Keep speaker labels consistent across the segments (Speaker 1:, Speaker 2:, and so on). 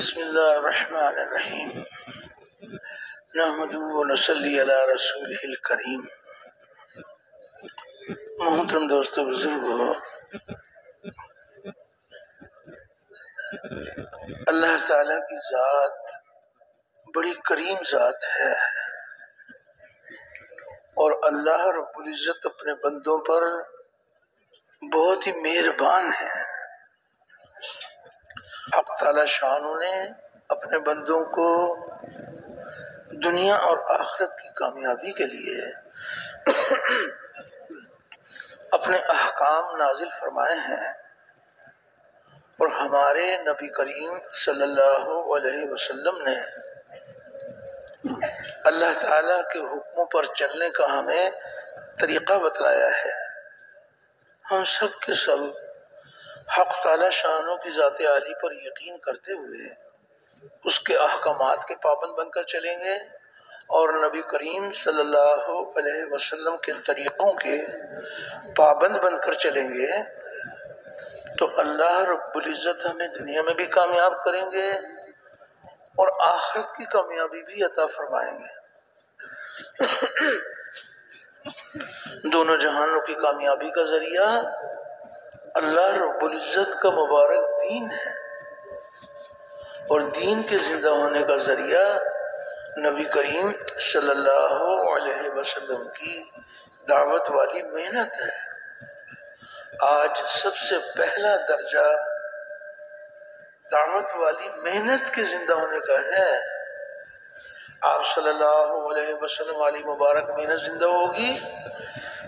Speaker 1: بسم اللہ الرحمن الرحیم نحمده ونصلی علی رسولہ الکریم۔ محترم دوستو، بزرگو، اللہ تعالیٰ کی ذات بڑی کریم ذات ہے، اور اللہ رب العزت اپنے بندوں پر بہت ہی مہربان ہے۔ حق تعالیٰ شانوں نے اپنے بندوں کو دنیا اور آخرت کی کامیابی کے لیے اپنے احکام نازل فرمائے ہیں، اور ہمارے نبی کریم صلی اللہ علیہ وسلم نے اللہ تعالیٰ کے حکموں پر چلنے کا ہمیں طریقہ بتلایا ہے۔ ہم سب کے سب حق تعالیٰ شانوں کی ذات عالی پر یقین کرتے ہوئے اس کے احکامات کے پابند بن کر چلیں گے، اور نبی کریم صلی اللہ علیہ وسلم کے طریقوں کے پابند بن کر چلیں گے، تو اللہ رب العزت ہمیں دنیا میں بھی کامیاب کریں گے اور آخرت کی کامیابی بھی عطا فرمائیں گے۔ دونوں جہانوں کی کامیابی کا ذریعہ اللہ رب العزت کا مبارک دین ہے، اور دین کے زندہ ہونے کا ذریعہ نبی کریم صلی اللہ علیہ وسلم کی دعوت والی محنت ہے۔ آج سب سے پہلا درجہ دعوت والی محنت کے زندہ ہونے کا ہے۔ آپ صلی اللہ علیہ وسلم والی مبارک محنت زندہ ہوگی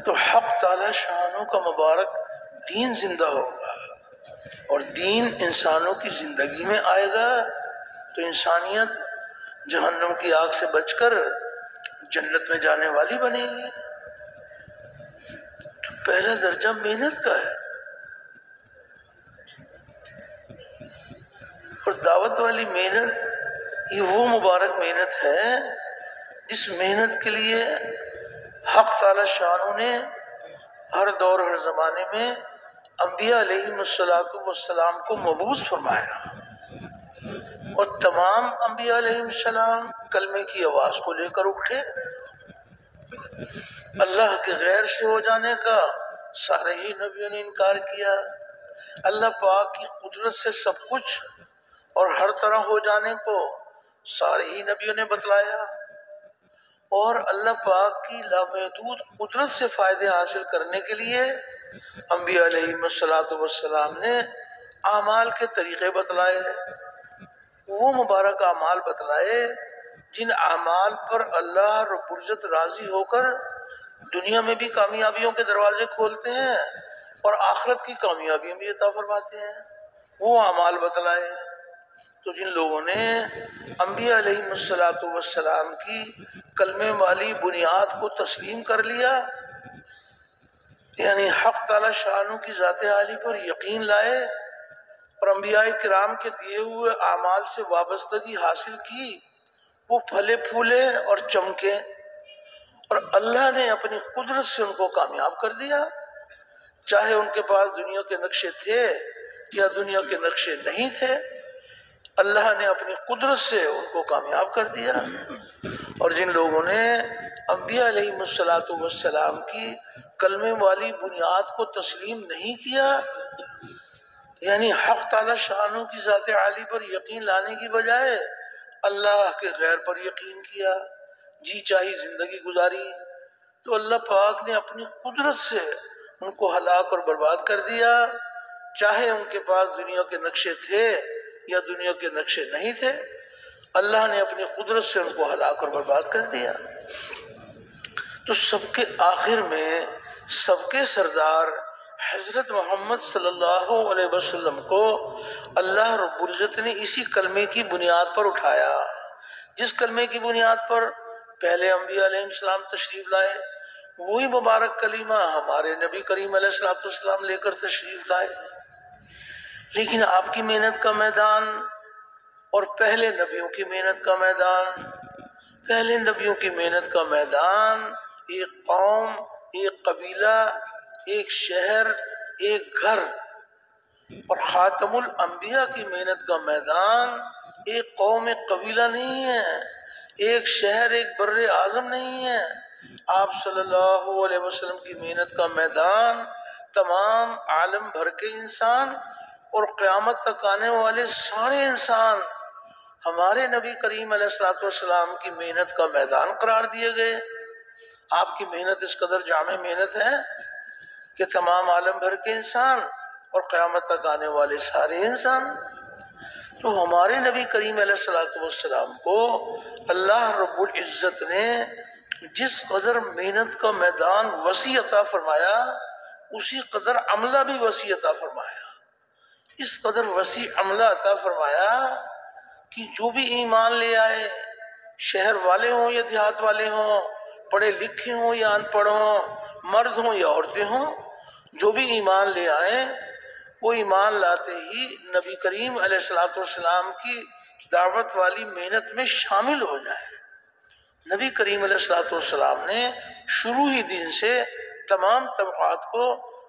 Speaker 1: تو حق تعالی شانوں کا مبارک دین زندہ ہوگا، اور دین انسانوں کی زندگی میں آئے گا تو انسانیت جہنم کی آگ سے بچ کر جنت میں جانے والی بنے گی۔ تو پہلا درجہ محنت کا ہے، اور دعوت والی محنت یہ وہ مبارک محنت ہے جس محنت کے لیے حق تعالی شانوں نے ہر دور ہر زمانے میں انبیاء علیہ السلام کو مبعوث فرمایا، اور تمام انبیاء علیہ السلام کلمے کی آواز کو لے کر اٹھے۔ اللہ کے غیر سے ہو جانے کا سارے ہی نبیوں نے انکار کیا، اللہ پاک کی قدرت سے سب کچھ اور ہر طرح ہو جانے کو سارے ہی نبیوں نے بتلایا، اور اللہ پاک کی لامحدود قدرت سے فائدے حاصل کرنے کے لیے انبیاء علیہ السلام نے اعمال کے طریقے بتلائے، وہ مبارک اعمال بتلائے جن اعمال پر اللہ رب العزت راضی ہو کر دنیا میں بھی کامیابیوں کے دروازے کھولتے ہیں اور آخرت کی کامیابیاں بھی عطا فرماتے ہیں، وہ اعمال بتلائے۔ تو جن لوگوں نے انبیاء علیہ السلام کی کلمے والی بنیاد کو تسلیم کر لیا، یعنی حق تعالی شانوں کی ذات عالی پر یقین لائے اور انبیاء کرام کے دیے ہوئے اعمال سے وابستگی حاصل کی، وہ پھلے پھولے اور چمکے، اور اللہ نے اپنی قدرت سے ان کو کامیاب کر دیا، چاہے ان کے پاس دنیا کے نقشے تھے یا دنیا کے نقشے نہیں تھے، اللہ نے اپنی قدرت سے ان کو کامیاب کر دیا۔ اور جن لوگوں نے انبیاء علیہ السلام کی کلمے والی بنیاد کو تسلیم نہیں کیا، یعنی حق تعالی شانوں کی ذات عالی پر یقین لانے کی بجائے اللہ کے غیر پر یقین کیا، جی چاہی زندگی گزاری، تو اللہ پاک نے اپنی قدرت سے ان کو ہلاک اور برباد کر دیا، چاہے ان کے پاس دنیا کے نقشے تھے یا دنیا کے نقشے نہیں تھے، اللہ نے اپنی قدرت سے ان کو ہلاک اور برباد کر دیا۔ تو سب کے آخر میں سب کے سردار حضرت محمد صلی اللہ علیہ وسلم کو اللہ رب العزت نے اسی کلمے کی بنیاد پر اٹھایا، جس کلمے کی بنیاد پر پہلے انبیاء علیہ السلام تشریف لائے، وہی مبارک کلمہ ہمارے نبی کریم علیہ السلام لے کر تشریف لائے۔ لیکن آپ کی محنت کا میدان اور پہلے نبیوں کی محنت کا میدان، پہلے نبیوں کی محنت کا میدان ایک قوم، ایک قبیلہ، ایک شہر، ایک گھر اور خاتم الانبیاء کی محنت کا میدان ایک قوم ایک قبیلہ نہیں ہے، ایک شہر ایک بر اعظم نہیں ہے۔ آپ صلی اللہ علیہ وسلم کی محنت کا میدان تمام عالم بھر کے انسان اور قیامت تک آنے والے سارے انسان ہمارے نبی کریم علیہ الصلوۃ والسلام کی محنت کا میدان قرار دیے گئے۔ آپ کی محنت اس قدر جامع محنت ہے کہ تمام عالم بھر کے انسان اور قیامت تک آنے والے سارے انسان۔ تو ہمارے نبی کریم علیہ الصلوۃ والسلام کو اللہ رب العزت نے جس قدر محنت کا میدان وسیع عطا فرمایا، اسی قدر عملہ بھی وسیع عطا فرمایا۔ اس قدر وسیع عملہ عطا فرمایا کہ جو بھی ایمان لے آئے، شہر والے ہوں یا دیہات والے ہوں، پڑھے لکھے ہوں یا ان پڑھ ہوں، مرد ہوں یا عورتیں ہوں، جو بھی ایمان لے آئیں وہ ایمان لاتے ہی نبی کریم علیہ الصلوۃ والسلام کی دعوت والی محنت میں شامل ہو جائیں۔ نبی کریم علیہ الصلوۃ والسلام نے شروع ہی دن سے تمام طبقات کو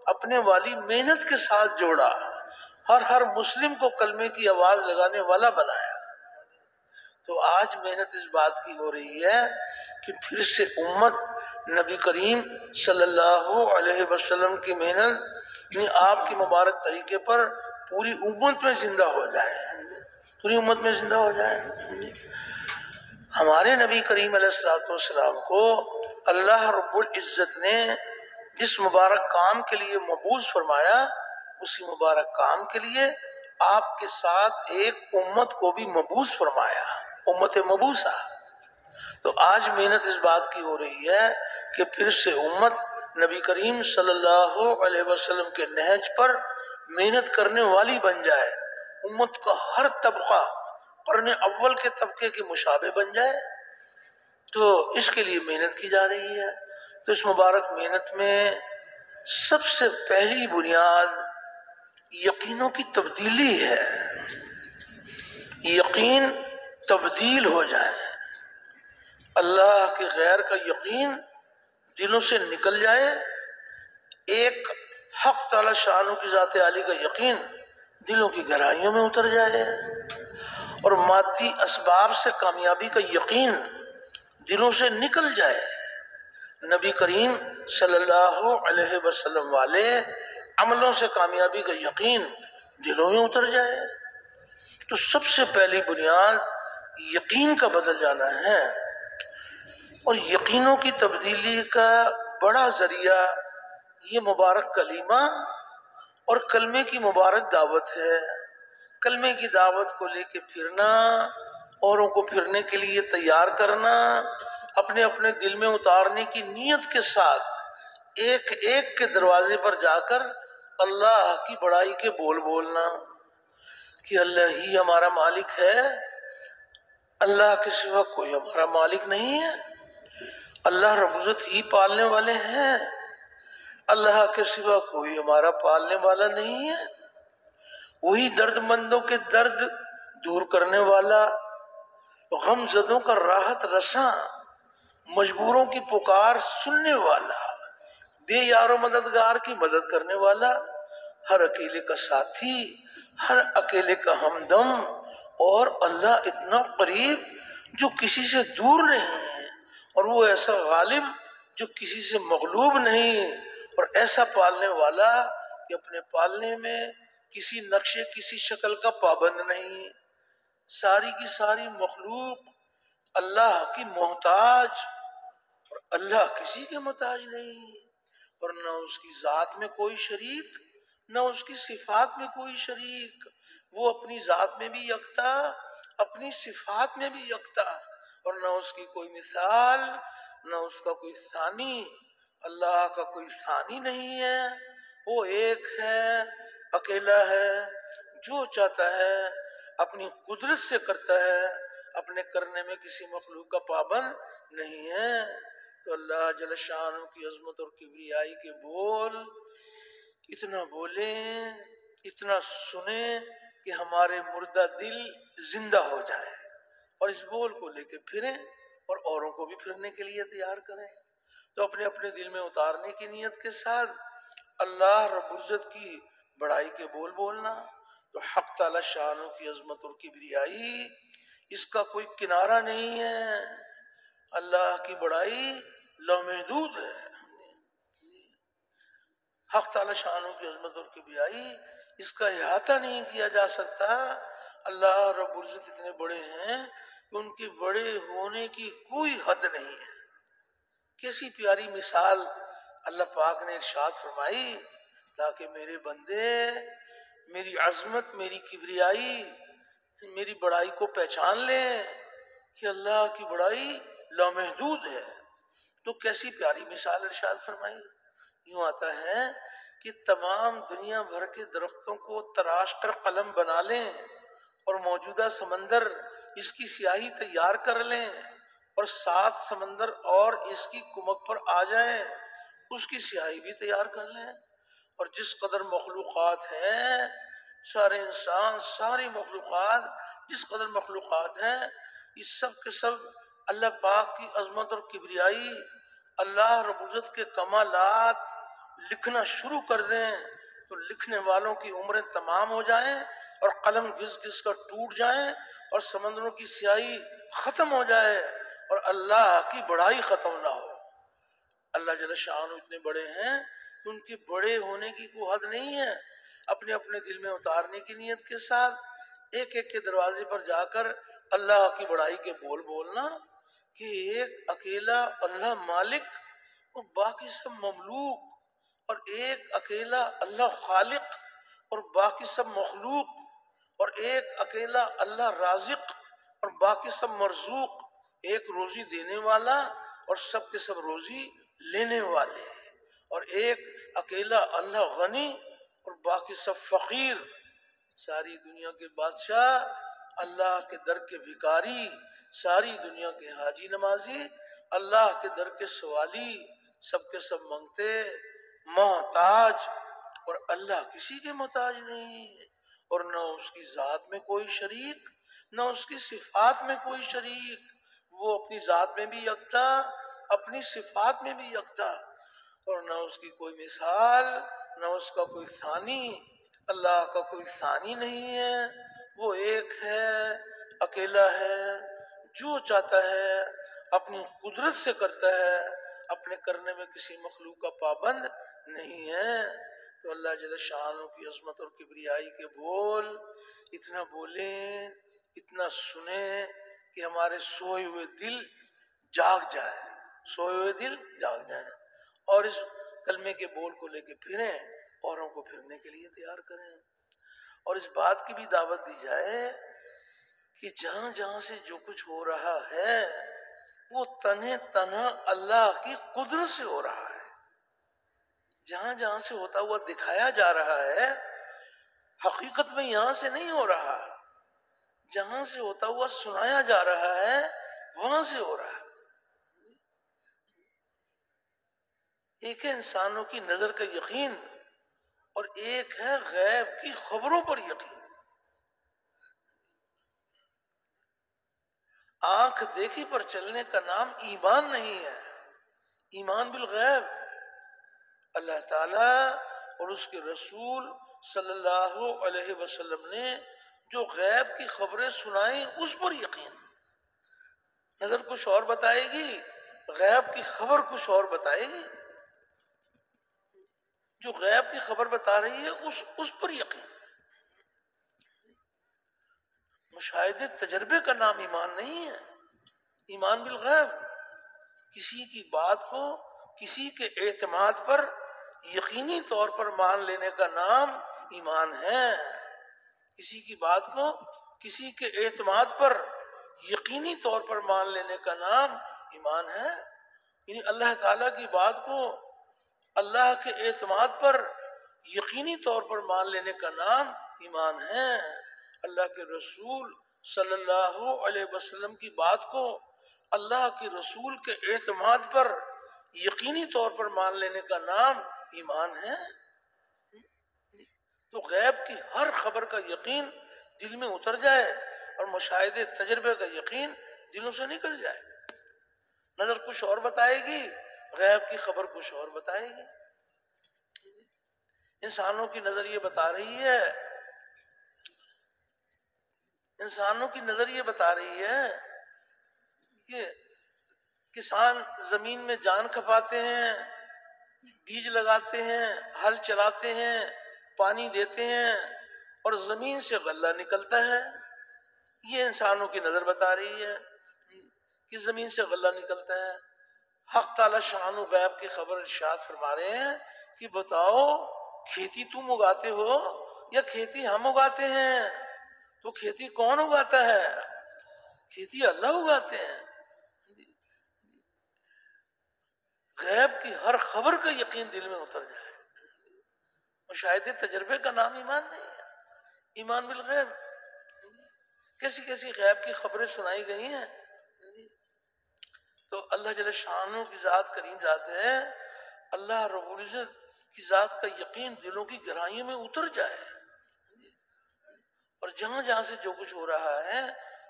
Speaker 1: اپنے والی محنت کے ساتھ جوڑا، ہر مسلم کو کلمے کی آواز لگانے والا بنایا۔ تو آج محنت اس بات کی ہو رہی ہے کہ پھر سے امت نبی کریم صلی اللہ علیہ وسلم کی محنت، یعنی آپ کی مبارک طریقے پر پوری امت میں زندہ ہو جائے، پوری امت میں زندہ ہو جائے۔ ہمارے نبی کریم علیہ الصلوۃ والسلام کو اللہ رب العزت نے جس مبارک کام کے لیے مبعوث فرمایا، اسی مبارک کام کے لیے آپ کے ساتھ ایک امت کو بھی مبعوث فرمایا، امت مبعوثہ۔ تو آج محنت اس بات کی ہو رہی ہے کہ پھر سے امت نبی کریم صلی اللہ علیہ وسلم کے نہج پر محنت کرنے والی بن جائے، امت کا ہر طبقہ قرن اول کے طبقے کے مشابہ بن جائے۔ تو اس کے لیے محنت کی جا رہی ہے۔ تو اس مبارک محنت میں سب سے پہلی بنیاد یقینوں کی تبدیلی ہے، یقین تبدیل ہو جائے، اللہ کے غیر کا یقین دلوں سے نکل جائے، ایک حق تعالی شانہ کی ذات عالی کا یقین دلوں کی گہرائیوں میں اتر جائے، اور مادی اسباب سے کامیابی کا یقین دلوں سے نکل جائے، نبی کریم صلی اللہ علیہ وسلم والے عملوں سے کامیابی کا یقین دلوں میں اتر جائے۔ تو سب سے پہلی بنیاد یقین کا بدل جانا ہے، اور یقینوں کی تبدیلی کا بڑا ذریعہ یہ مبارک کلمہ اور کلمے کی مبارک دعوت ہے۔ کلمے کی دعوت کو لے کے پھرنا، اوروں کو پھرنے کے لیے تیار کرنا، اپنے اپنے دل میں اتارنے کی نیت کے ساتھ ایک ایک کے دروازے پر جا کر اللہ کی بڑائی کے بول بولنا کہ اللہ ہی ہمارا مالک ہے، اللہ کے سوا کوئی ہمارا مالک نہیں ہے، اللہ رب العزت ہی پالنے والے ہیں، اللہ کے سوا کوئی ہمارا پالنے والا نہیں ہے، وہی درد مندوں کے درد دور کرنے والا، غم زدوں کا راحت رساں، مجبوروں کی پکار سننے والا، بے یار و مددگار کی مدد کرنے والا، ہر اکیلے کا ساتھی، ہر اکیلے کا ہمدم، اور اللہ اتنا قریب جو کسی سے دور نہیں ہے، اور وہ ایسا غالب جو کسی سے مغلوب نہیں، اور ایسا پالنے والا کہ اپنے پالنے میں کسی نقشے کسی شکل کا پابند نہیں۔ ساری کی ساری مخلوق اللہ کی محتاج، اور اللہ کسی کے محتاج نہیں، اور نہ اس کی ذات میں کوئی شریک، نہ اس کی صفات میں کوئی شریک، وہ اپنی ذات میں بھی یکتا، اپنی صفات میں بھی یکتا، اور نہ اس کی کوئی مثال، نہ اس کا کوئی ثانی، اللہ کا کوئی ثانی نہیں ہے، وہ ایک ہے، اکیلا ہے، جو چاہتا ہے اپنی قدرت سے کرتا ہے، اپنے کرنے میں کسی مخلوق کا پابند نہیں ہے۔ تو اللہ جل شانہ کی عظمت اور کبریائی کے بول اتنا بولیں، اتنا سنیں کہ ہمارے مردہ دل زندہ ہو جائے، اور اس بول کو لے کے پھریں اور اوروں کو بھی پھرنے کے لیے تیار کریں۔ تو اپنے اپنے دل میں اتارنے کی نیت کے ساتھ اللہ رب العزت کی بڑائی کے بول بولنا، تو حق تعالی شانوں کی عظمت اور کبریائی اس کا کوئی کنارہ نہیں ہے۔ اللہ کی بڑائی لامحدود ہے۔ حق تعالی شانوں کی عظمت اور کبریائی اس کا احاطہ نہیں کیا جا سکتا۔ اللہ رب العزت اتنے بڑے ہیں کہ ان کے بڑے ہونے کی کوئی حد نہیں ہے۔ کیسی پیاری مثال اللہ پاک نے ارشاد فرمائی، تاکہ میرے بندے میری عظمت، میری کبریائی، میری بڑائی کو پہچان لیں کہ اللہ کی بڑائی لامحدود ہے۔ تو کیسی پیاری مثال ارشاد فرمائی۔ یوں آتا ہے کہ تمام دنیا بھر کے درختوں کو تراش کر قلم بنا لیں اور موجودہ سمندر اس کی سیاہی تیار کر لیں اور 7 سمندر اور اس کی کمک پر آ جائیں، اس کی سیاہی بھی تیار کر لیں۔ اور جس قدر مخلوقات ہیں، سارے انسان، ساری مخلوقات، جس قدر مخلوقات ہیں، یہ سب کے سب اللہ پاک کی عظمت اور کبریائی، اللہ رب العزت کے کمالات لکھنا شروع کر دیں تو لکھنے والوں کی عمریں تمام ہو جائیں اور قلم گھس گھس کر ٹوٹ جائیں اور سمندروں کی سیاہی ختم ہو جائے اور اللہ کی بڑائی ختم نہ ہو۔ اللہ جل شانہ اتنے بڑے ہیں کہ ان کے بڑے ہونے کی کوئی حد نہیں ہے۔ اپنے اپنے دل میں اتارنے کی نیت کے ساتھ ایک ایک کے دروازے پر جا کر اللہ کی بڑائی کے بول بولنا کہ ایک اکیلا اللہ مالک اور باقی سب مملوک، اور ایک اکیلا اللہ خالق اور باقی سب مخلوق، اور ایک اکیلا اللہ رازق اور باقی سب مرزوق، ایک روزی دینے والا اور سب کے سب روزی لینے والے، اور ایک اکیلا اللہ غنی اور باقی سب فقیر۔ ساری دنیا کے بادشاہ، اللہ کے در کے بھکاری، ساری دنیا کے حاجی نمازی، اللہ کے در کے سوالی، سب کے سب منگتے، محتاج، اور اللہ کسی کے محتاج نہیں، اور نہ اس کی ذات میں کوئی شریک، نہ اس کی صفات میں کوئی شریک۔ وہ اپنی ذات میں بھی یکتا، اپنی صفات میں بھی یکتا، اور نہ اس کی کوئی مثال، نہ اس کا کوئی ثانی۔ اللہ کا کوئی ثانی نہیں ہے، وہ ایک ہے، اکیلا ہے، جو چاہتا ہے اپنی قدرت سے کرتا ہے، اپنے کرنے میں کسی مخلوق کا پابند نہیں ہے۔ تو اللہ جل شانہ کی عظمت اور کبریائی کے بول اتنا بولیں، اتنا سنیں کہ ہمارے سوئے ہوئے دل جاگ جائیں، سوئے ہوئے دل جاگ جائیں، اور اس کلمے کے بول کو لے کے پھریں، اوروں کو پھرنے کے لیے تیار کریں۔ اور اس بات کی بھی دعوت دی جائے کہ جہاں جہاں سے جو کچھ ہو رہا ہے وہ تنہ تنہا اللہ کی قدرت سے ہو رہا ہے۔ جہاں جہاں سے ہوتا ہوا دکھایا جا رہا ہے، حقیقت میں یہاں سے نہیں ہو رہا۔ جہاں سے ہوتا ہوا سنایا جا رہا ہے وہاں سے ہو رہا ہے۔ ایک ہے انسانوں کی نظر کا یقین، اور ایک ہے غیب کی خبروں پر یقین۔ آنکھ دیکھی پر چلنے کا نام ایمان نہیں ہے، ایمان بالغیب۔ اللہ تعالیٰ اور اس کے رسول صلی اللہ علیہ وسلم نے جو غیب کی خبریں سنائیں اس پر یقین۔ نظر کچھ اور بتائے گی، غیب کی خبر کچھ اور بتائے گی۔ جو غیب کی خبر بتا رہی ہے اس پر یقین۔ مشاہدے تجربے کا نام ایمان نہیں ہے، ایمان بالغیب۔ کسی کی بات کو کسی کے اعتماد پر یقینی طور پر مان لینے کا نام ایمان ہے۔ کسی کی بات کو کسی کے اعتماد پر یقینی طور پر مان لینے کا نام ایمان ہے۔ یعنی اللہ تعالیٰ کی بات کو اللہ کے اعتماد پر یقینی طور پر مان لینے کا نام ایمان ہے۔ اللہ کے رسول صلی اللہ علیہ وسلم کی بات کو اللہ کے رسول کے اعتماد پر یقینی طور پر مان لینے کا نام ایمان ہے۔ تو غیب کی ہر خبر کا یقین دل میں اتر جائے اور مشاہدے تجربے کا یقین دلوں سے نکل جائے۔ نظر کچھ اور بتائے گی، غیب کی خبر کچھ اور بتائے گی۔ انسانوں کی نظر یہ بتا رہی ہے، انسانوں کی نظر یہ بتا رہی ہے کہ کسان زمین میں جان کھپاتے ہیں، بیج لگاتے ہیں، ہل چلاتے ہیں، پانی دیتے ہیں اور زمین سے غلہ نکلتا ہے. یہ انسانوں کی نظر بتا رہی ہے کہ زمین سے غلہ نکلتا ہے. حق تعالی شان و غیب کی خبر ارشاد فرما رہے ہیں کہ بتاؤ کھیتی تم اگاتے ہو یا کھیتی ہم اگاتے ہیں؟ تو کھیتی کون اگاتا ہے؟ کھیتی اللہ اگاتے ہیں. غیب کی ہر خبر کا یقین دل میں اتر جائے. مشاہدے تجربے کا نام ایمان نہیں ہے. ایمان بالغیب، کیسی کیسی غیب کی خبریں سنائی گئی ہیں. تو اللہ جل شانہ کی ذات کریم ذات ہے، اللہ رب العزت کی ذات کا یقین دلوں کی گہرائیوں میں اتر جائے اور جہاں جہاں سے جو کچھ ہو رہا ہے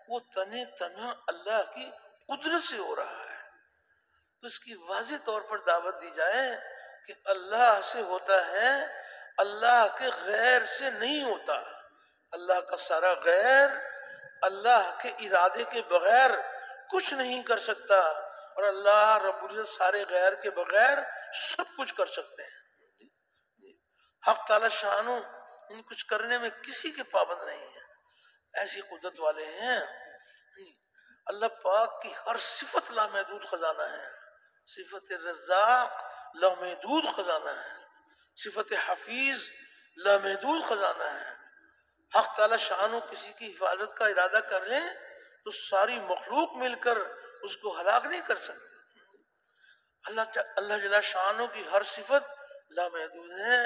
Speaker 1: وہ تنہا اللہ کی قدرت سے ہو رہا ہے. تو اس کی واضح طور پر دعوت دی جائے کہ اللہ سے ہوتا ہے، اللہ کے غیر سے نہیں ہوتا. اللہ کا سارا غیر اللہ کے ارادے کے بغیر کچھ نہیں کر سکتا اور اللہ رب العزت سارے غیر کے بغیر سب کچھ کر سکتے ہیں. حق تعالی شانو ان کچھ کرنے میں کسی کے پابند نہیں ہے، ایسی قدرت والے ہیں. اللہ پاک کی ہر صفت لامحدود خزانہ ہے. صفت رزاق لامحدود خزانہ ہے، صفت حفیظ لامحدود خزانہ ہے. حق تعالی شانو کسی کی حفاظت کا ارادہ کر لیں تو ساری مخلوق مل کر اس کو ہلاک نہیں کر سکتے. اللہ جل شانو کی ہر صفت لامحدود ہے.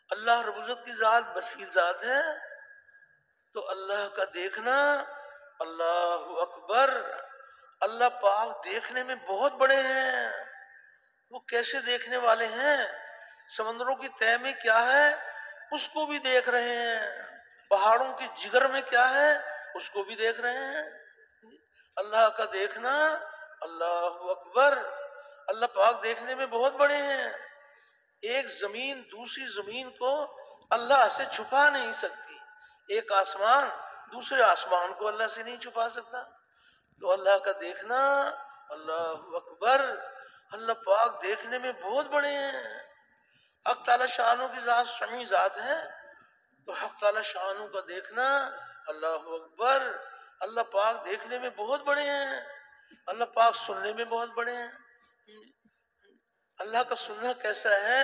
Speaker 1: اللہ رب العزت کی ذات بصیر ذات ہے. تو اللہ کا دیکھنا، اللہ اکبر، اللہ پاک دیکھنے میں بہت بڑے ہیں. وہ کیسے دیکھنے والے ہیں؟ سمندروں کی تہہ میں کیا ہے اس کو بھی دیکھ رہے ہیں، پہاڑوں کی جگر میں کیا ہے اس کو بھی دیکھ رہے ہیں. اللہ کا دیکھنا، اللہ اکبر، اللہ پاک دیکھنے میں بہت بڑے ہیں. ایک زمین دوسری زمین کو اللہ سے چھپا نہیں سکتی، ایک آسمان دوسرے آسمان کو اللہ سے نہیں چھپا سکتا. تو اللہ کا دیکھنا، اللہ اکبر، اللہ پاک دیکھنے میں بہت بڑے ہیں. حق تعالی شانوں کی ذات سمیع ذات ہے. تو حق تعالی شانوں کا دیکھنا، اللہ اکبر، اللہ پاک دیکھنے میں بہت بڑے ہیں. اللہ پاک سننے میں بہت بڑے ہیں. اللہ کا سننا کیسا ہے؟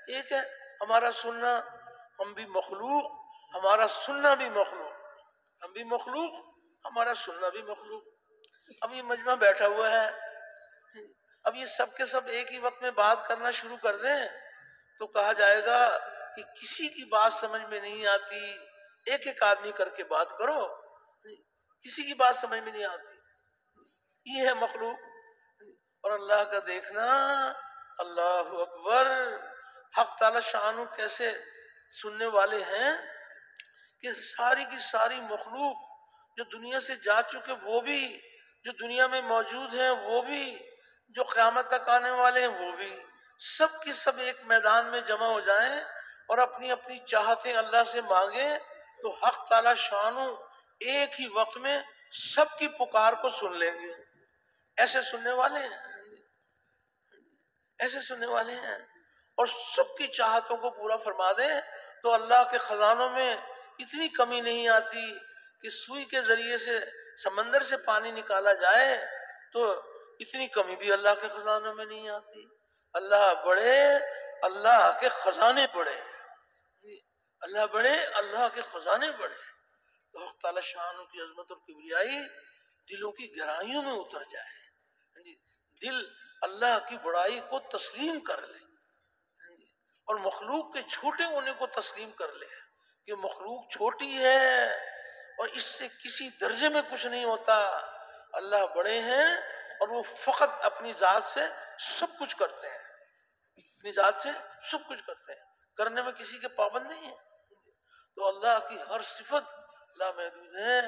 Speaker 1: ایک ہے ہمارا سننا، ہم بھی مخلوق، ہمارا سننا بھی مخلوق. ہم بھی مخلوق، ہمارا سننا بھی مخلوق. اب یہ مجمع بیٹھا ہوا ہے، اب یہ سب کے سب ایک ہی وقت میں بات کرنا شروع کر دیں تو کہا جائے گا کہ کسی کی بات سمجھ میں نہیں آتی، ایک ایک آدمی کر کے بات کرو. کسی کی بات سمجھ میں نہیں آتی. یہ ہے مخلوق. اور اللہ کا دیکھنا، اللہ اکبر. حق تعالی شانو کیسے سننے والے ہیں کہ ساری کی ساری مخلوق جو دنیا سے جا چکے وہ بھی، جو دنیا میں موجود ہیں وہ بھی، جو قیامت تک آنے والے ہیں وہ بھی، سب کی سب ایک میدان میں جمع ہو جائیں اور اپنی اپنی چاہتیں اللہ سے مانگیں تو حق تعالی شانو ایک ہی وقت میں سب کی پکار کو سن لیں گے. ایسے سننے والے ہیں، ایسے سننے والے ہیں. اور سب کی چاہتوں کو پورا فرما دیں تو اللہ کے خزانوں میں اتنی کمی نہیں آتی کہ سوئی کے ذریعے سے سمندر سے پانی نکالا جائے تو اتنی کمی بھی اللہ کے خزانوں میں نہیں آتی. اللہ بڑے، اللہ کے خزانے بڑے. اللہ بڑے، اللہ کے خزانے بڑے. تو حق تعالی شان کی عظمت اور کبریائی دلوں کی گہرائیوں میں اتر جائے، دل اللہ کی بڑائی کو تسلیم کر لے اور مخلوق کے چھوٹے ہونے کو تسلیم کر لے کہ مخلوق چھوٹی ہے اور اس سے کسی درجے میں کچھ نہیں ہوتا. اللہ بڑے ہیں اور وہ فقط اپنی ذات سے سب کچھ کرتے ہیں، اپنی ذات سے سب کچھ کرتے ہیں، کرنے میں کسی کے پابند نہیں ہیں. تو اللہ کی ہر صفت لامحدود ہے.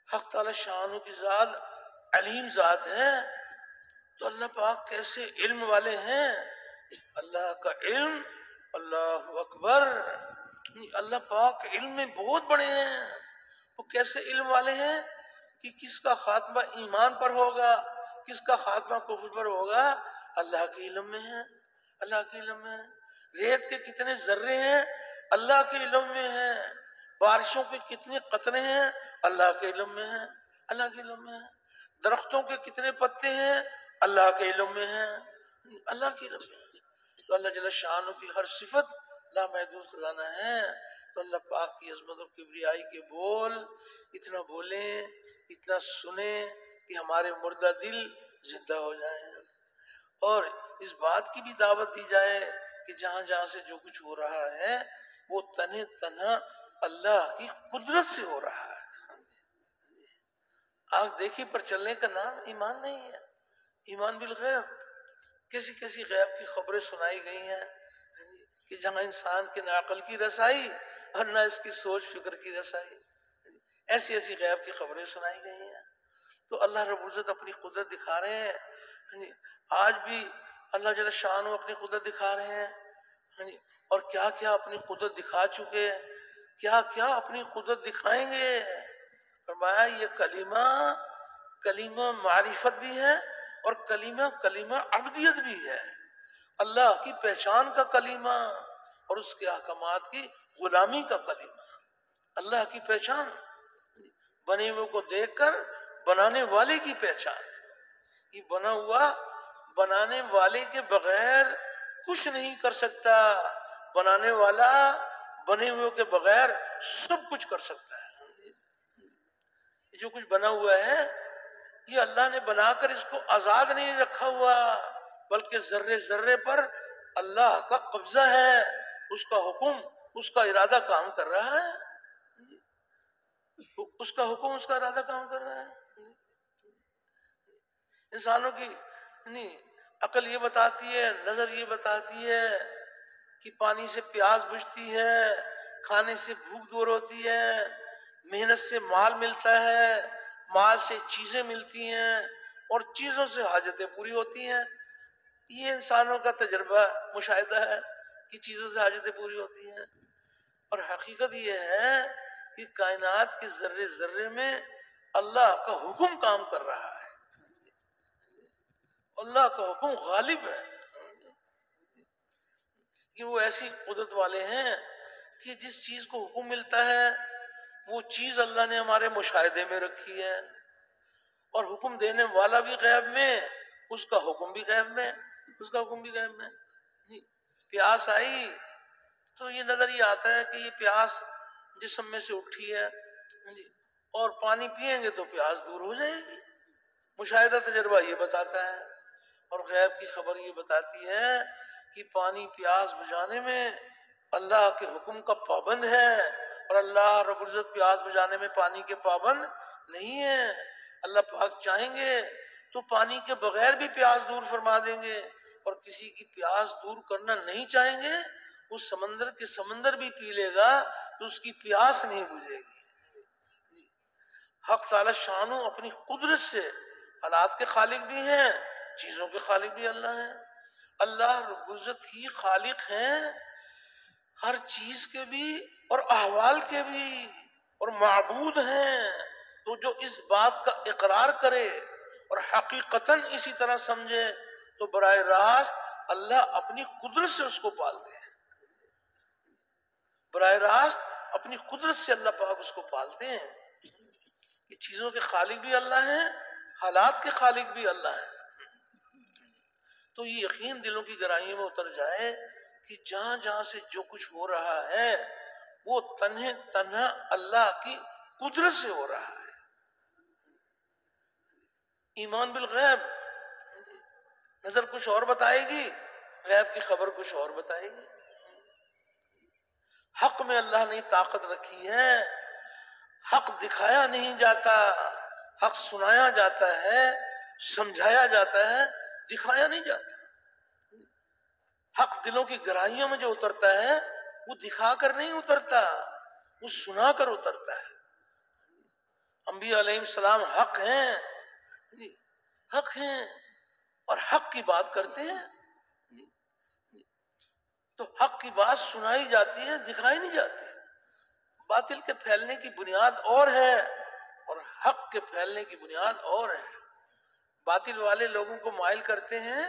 Speaker 1: حق تعالی شان کی ذات علیم ذات ہے. تو اللہ پاک کیسے علم والے ہیں؟ اللہ کا علم اللہ اکبر. اللہ پاک علم میں بہت بڑے ہیں. وہ کیسے علم والے ہیں کہ کس کا خاتمہ ایمان پر ہوگا، کس کا خاتمہ کفر پر ہوگا، اللہ کے علم میں ہے. اللہ کے علم میں ہے. ریت کے کتنے ذرے ہیں اللہ کے علم میں ہیں. بارشوں کے کتنے قطرے ہیں اللہ کے علم میں ہیں. اللہ کے علم میں ہے. درختوں کے کتنے پتے ہیں اللہ کے علم میں ہیں. اللہ کے علم میں ہے. تو اللہ جل شانہ کی ہر صفت لامحدود خزانہ ہے. تو اللہ پاک کی عظمت اور کبریائی کے بول اتنا بولیں، اتنا سنیں کہ ہمارے مردہ دل زندہ ہو جائیں. اور اس بات کی بھی دعوت دی جائے کہ جہاں جہاں سے جو کچھ ہو رہا ہے وہ تنہا اللہ کی قدرت سے ہو رہا ہے. آنکھ دیکھی پر چلنے کا نام ایمان نہیں ہے. ایمان بالغیب. کیسی کیسی غیب کی خبریں سنائی گئی ہیں کہ جہاں انسان کے نہ عقل کی رسائی اور نہ اس کی سوچ فکر کی رسائی. ایسی ایسی غیب کی خبریں سنائی گئی ہیں. تو اللہ رب العزت اپنی قدرت دکھا رہے ہیں. آج بھی اللہ جل شانہ اپنی قدرت دکھا رہے ہیں. اور کیا کیا اپنی قدرت دکھا چکے، کیا کیا اپنی قدرت دکھائیں گے. فرمایا یہ کلمہ معرفت بھی ہے اور کلمہ عبدیت بھی ہے. اللہ کی پہچان کا کلمہ اور اس کے احکامات کی غلامی کا کلمہ. اللہ کی پہچان، بنے ہوئے کو دیکھ کر بنانے والے کی پہچان. یہ بنا ہوا بنانے والے کے بغیر کچھ نہیں کر سکتا، بنانے والا بنے ہوئے کے بغیر سب کچھ کر سکتا ہے. جو کچھ بنا ہوا ہے یہ اللہ نے بنا کر اس کو آزاد نہیں رکھا ہوا، بلکہ ذرے ذرے پر اللہ کا قبضہ ہے، اس کا حکم، اس کا ارادہ کام کر رہا ہے. اس کا حکم، اس کا ارادہ کام کر رہا ہے. انسانوں کی عقل یہ بتاتی ہے، نظر یہ بتاتی ہے کہ پانی سے پیاس بجھتی ہے، کھانے سے بھوک دور ہوتی ہے، محنت سے مال ملتا ہے، مال سے چیزیں ملتی ہیں اور چیزوں سے حاجتیں پوری ہوتی ہیں. یہ انسانوں کا تجربہ مشاہدہ ہے کہ چیزوں سے حاجتیں پوری ہوتی ہیں. اور حقیقت یہ ہے کہ کائنات کے ذرے ذرے میں اللہ کا حکم کام کر رہا ہے. اللہ کا حکم غالب ہے کہ وہ ایسی قدرت والے ہیں کہ جس چیز کو حکم ملتا ہے وہ چیز اللہ نے ہمارے مشاہدے میں رکھی ہے. اور حکم دینے والا بھی غیب میں، اس کا حکم بھی غیب میں، اس کا حکم بھی غیب میں. پیاس آئی تو یہ نظر یہ آتا ہے کہ یہ پیاس جسم میں سے اٹھی ہے اور پانی پیئیں گے تو پیاس دور ہو جائے گی. مشاہدہ تجربہ یہ بتاتا ہے. اور غیب کی خبر یہ بتاتی ہے کہ پانی پیاس بجھانے میں اللہ کے حکم کا پابند ہے اور اللہ رب العزت پیاس بجھانے میں پانی کے پابند نہیں ہے. اللہ پاک چاہیں گے تو پانی کے بغیر بھی پیاس دور فرما دیں گے، اور کسی کی پیاس دور کرنا نہیں چاہیں گے اس سمندر کے سمندر بھی پی لے گا تو اس کی پیاس نہیں بجھے گی. حق تعالی شانو اپنی قدرت سے حالات کے خالق بھی ہیں، چیزوں کے خالق بھی اللہ ہیں. اللہ رب العزت ہی خالق ہیں ہر چیز کے بھی اور احوال کے بھی، اور معبود ہیں. تو جو اس بات کا اقرار کرے اور حقیقتاً اسی طرح سمجھے تو براہ راست اللہ اپنی قدرت سے اس کو پالتے ہیں. براہ راست اپنی قدرت سے اللہ پاک اس کو پالتے ہیں. یہ چیزوں کے خالق بھی اللہ ہیں، حالات کے خالق بھی اللہ ہیں. تو یہ یقین دلوں کی گہرائیوں میں اتر جائے کہ جہاں جہاں سے جو کچھ ہو رہا ہے وہ تنہا اللہ کی قدرت سے ہو رہا ہے. ایمان بالغیب. نظر کچھ اور بتائے گی، غیب کی خبر کچھ اور بتائے گی. حق میں اللہ نے طاقت رکھی ہے. حق دکھایا نہیں جاتا، حق سنایا جاتا ہے، سمجھایا جاتا ہے، دکھایا نہیں جاتا. حق دلوں کی گہرائیوں میں جو اترتا ہے وہ دکھا کر نہیں اترتا، وہ سنا کر اترتا ہے. انبیاء علیہ السلام حق ہیں، حق ہیں اور حق کی بات کرتے ہیں. تو حق کی بات سنائی جاتی ہے، دکھائی نہیں جاتی۔ باطل کے پھیلنے کی بنیاد اور ہے اور حق کے پھیلنے کی بنیاد اور ہے۔ باطل والے لوگوں کو مائل کرتے ہیں،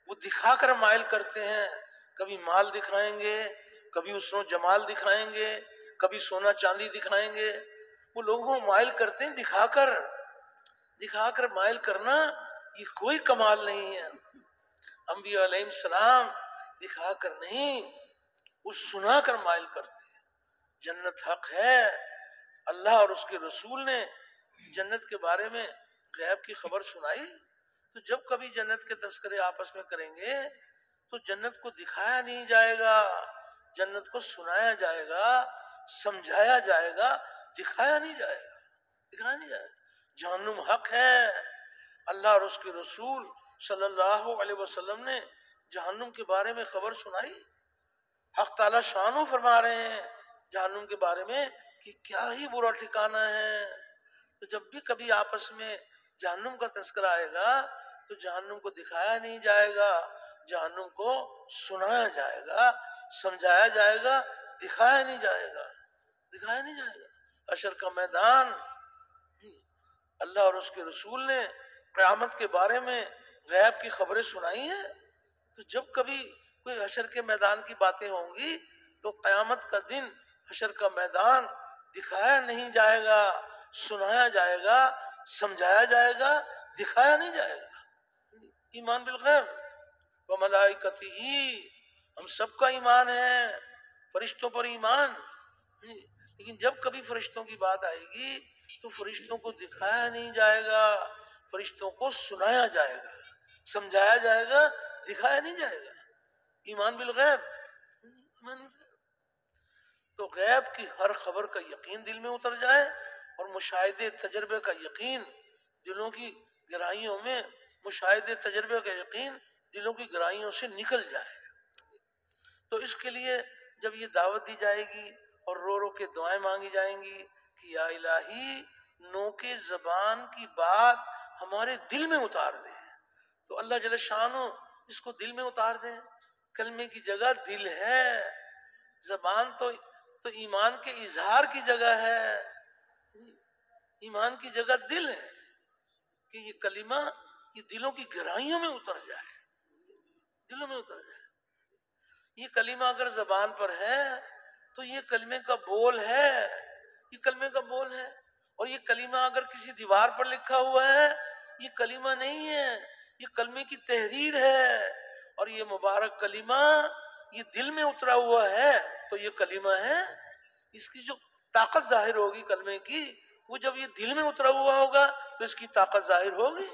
Speaker 1: وہ دکھا کر مائل کرتے ہیں، کبھی مال دکھائیں گے، کبھی حسن و جمال دکھائیں گے، کبھی سونا چاندی دکھائیں گے۔ وہ لوگوں کو مائل کرتے ہیں دکھا کر مائل کرنا یہ کوئی کمال نہیں ہے۔ انبیاء علیہ السلام دکھا کر نہیں، وہ سنا کر مائل کرتے ہیں۔ جنت حق ہے، اللہ اور اس کے رسول نے جنت کے بارے میں غیب کی خبر سنائی، تو جب کبھی جنت کے تذکرے آپس میں کریں گے تو جنت کو دکھایا نہیں جائے گا، جنت کو سنایا جائے گا، سمجھایا جائے گا، دکھایا نہیں جائے گا۔ جہنم حق ہے، اللہ اور اس کے رسول صلی اللہ علیہ وسلم نے جہنم کے بارے میں خبر سنائی۔ حق تعالی شانو فرما رہے ہیں جہنم کے بارے میں کہ کیا ہی برا ٹھکانہ ہے۔ تو جب بھی کبھی آپس میں جہنم کا تذکرہ آئے گا تو جہنم کو دکھایا نہیں جائے گا، جہنم کو سنایا جائے گا، سمجھایا جائے گا، دکھایا نہیں جائے گا۔ حشر کا میدان، اللہ اور اس کے رسول نے قیامت کے بارے میں غیب کی خبریں سنائی ہیں۔ تو جب کبھی کوئی حشر کے میدان کی باتیں ہوں گی تو قیامت کا دن، حشر کا میدان دکھایا نہیں جائے گا، سنایا جائے گا، سمجھایا جائے گا، دکھایا نہیں جائے گا۔ ایمان بالغیب وملائکتہ، ہم سب کا ایمان ہے، فرشتوں پر ایمان، لیکن جب کبھی فرشتوں کی بات آئے گی تو فرشتوں کو دکھایا نہیں جائے گا، فرشتوں کو سنایا جائے گا، سمجھایا جائے گا، دکھایا نہیں جائے گا۔ ایمان بالغیب، تو غیب کی ہر خبر کا یقین دل میں اتر جائے اور مشاہدے تجربے کا یقین دلوں کی گہرائیوں میں، مشاہدے تجربے کا یقین دلوں کی گہرائیوں سے نکل جائے۔ تو اس کے لیے جب یہ دعوت دی جائے گی اور رو رو کے دعائیں مانگی جائیں گی کہ یا الہی نوکے زبان کی بات ہمارے دل میں اتار دے، تو اللہ جل شانہ اس کو دل میں اتار دے۔ کلمے کی جگہ دل ہے، زبان تو ایمان کے اظہار کی جگہ ہے، ایمان کی جگہ دل ہے کہ یہ کلمہ یہ دلوں کی گہرائیوں میں اتر جائے، دلوں میں اتر جائے۔ یہ کلمہ اگر زبان پر ہے تو یہ کلمے کا بول ہے، یہ کلمے کا بول ہے، اور یہ کلمہ اگر کسی دیوار پر لکھا ہوا ہے یہ کلمہ نہیں ہے، یہ کلمے کی تحریر ہے، اور یہ مبارک کلمہ یہ دل میں اترا ہوا ہے تو یہ کلمہ ہے۔ اس کی جو طاقت ظاہر ہوگی کلمے کی، وہ جب یہ دل میں اترا ہوا ہوگا تو اس کی طاقت ظاہر ہوگی۔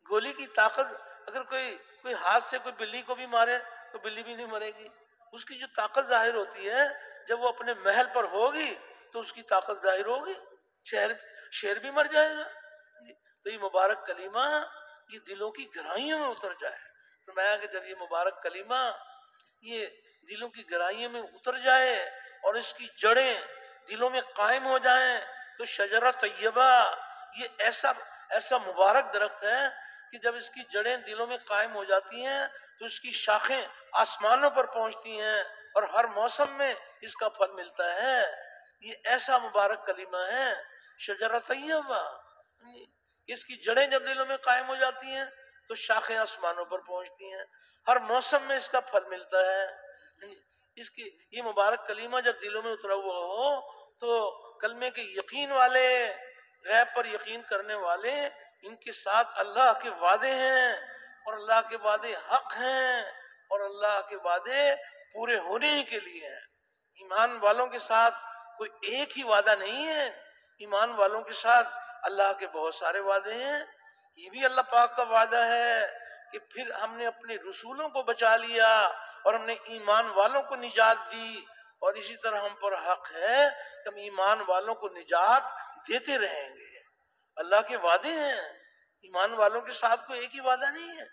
Speaker 1: گولی کی طاقت اگر کوئی ہاتھ سے کوئی بلی کو بھی مارے تو بلی بھی نہیں مرے گی، اس کی جو طاقت ظاہر ہوتی ہے جب وہ اپنے محل پر ہوگی تو اس کی طاقت ظاہر ہوگی، شیر بھی مر جائے گا۔ تو یہ مبارک کلمہ یہ دلوں کی گہرائیوں میں اتر جائے۔ فرمایا کہ جب یہ مبارک کلمہ یہ دلوں کی گہرائیوں میں اتر جائے اور اس کی جڑیں دلوں میں قائم ہو جائیں تو شجرہ طیبہ یہ ایسا مبارک درخت ہے کہ جب اس کی جڑیں دلوں میں قائم ہو جاتی ہیں تو اس کی شاخیں آسمانوں پر پہنچتی ہیں اور ہر موسم میں اس کا پھل ملتا ہے۔ یہ ایسا مبارک کلمہ ہے شجرہ طیبہ، اس کی جڑیں جب دلوں میں قائم ہو جاتی ہیں تو شاخیں آسمانوں پر پہنچتی ہیں، ہر موسم میں اس کا پھل ملتا ہے۔ یہ مبارک کلمہ جب دلوں میں اترا ہوا ہو تو کلمے کے یقین والے، غیب پر یقین کرنے والے، ان کے ساتھ اللہ کے وعدے ہیں اور اللہ کے وعدے حق ہیں اور اللہ کے وعدے پورے ہونے ہی کے لیے ہیں۔ ایمان والوں کے ساتھ کوئی ایک ہی وعدہ نہیں ہے، ایمان والوں کے ساتھ اللہ کے بہت سارے وعدے ہیں۔ یہ بھی اللہ پاک کا وعدہ ہے کہ پھر ہم نے اپنے رسولوں کو بچا لیا اور ہم نے ایمان والوں کو نجات دی، اور اسی طرح ہم پر حق ہے کہ ہم ایمان والوں کو نجات دیتے رہیں گے۔ اللہ کے وعدے ہیں، ایمان والوں کے ساتھ کوئی ایک ہی وعدہ نہیں ہے۔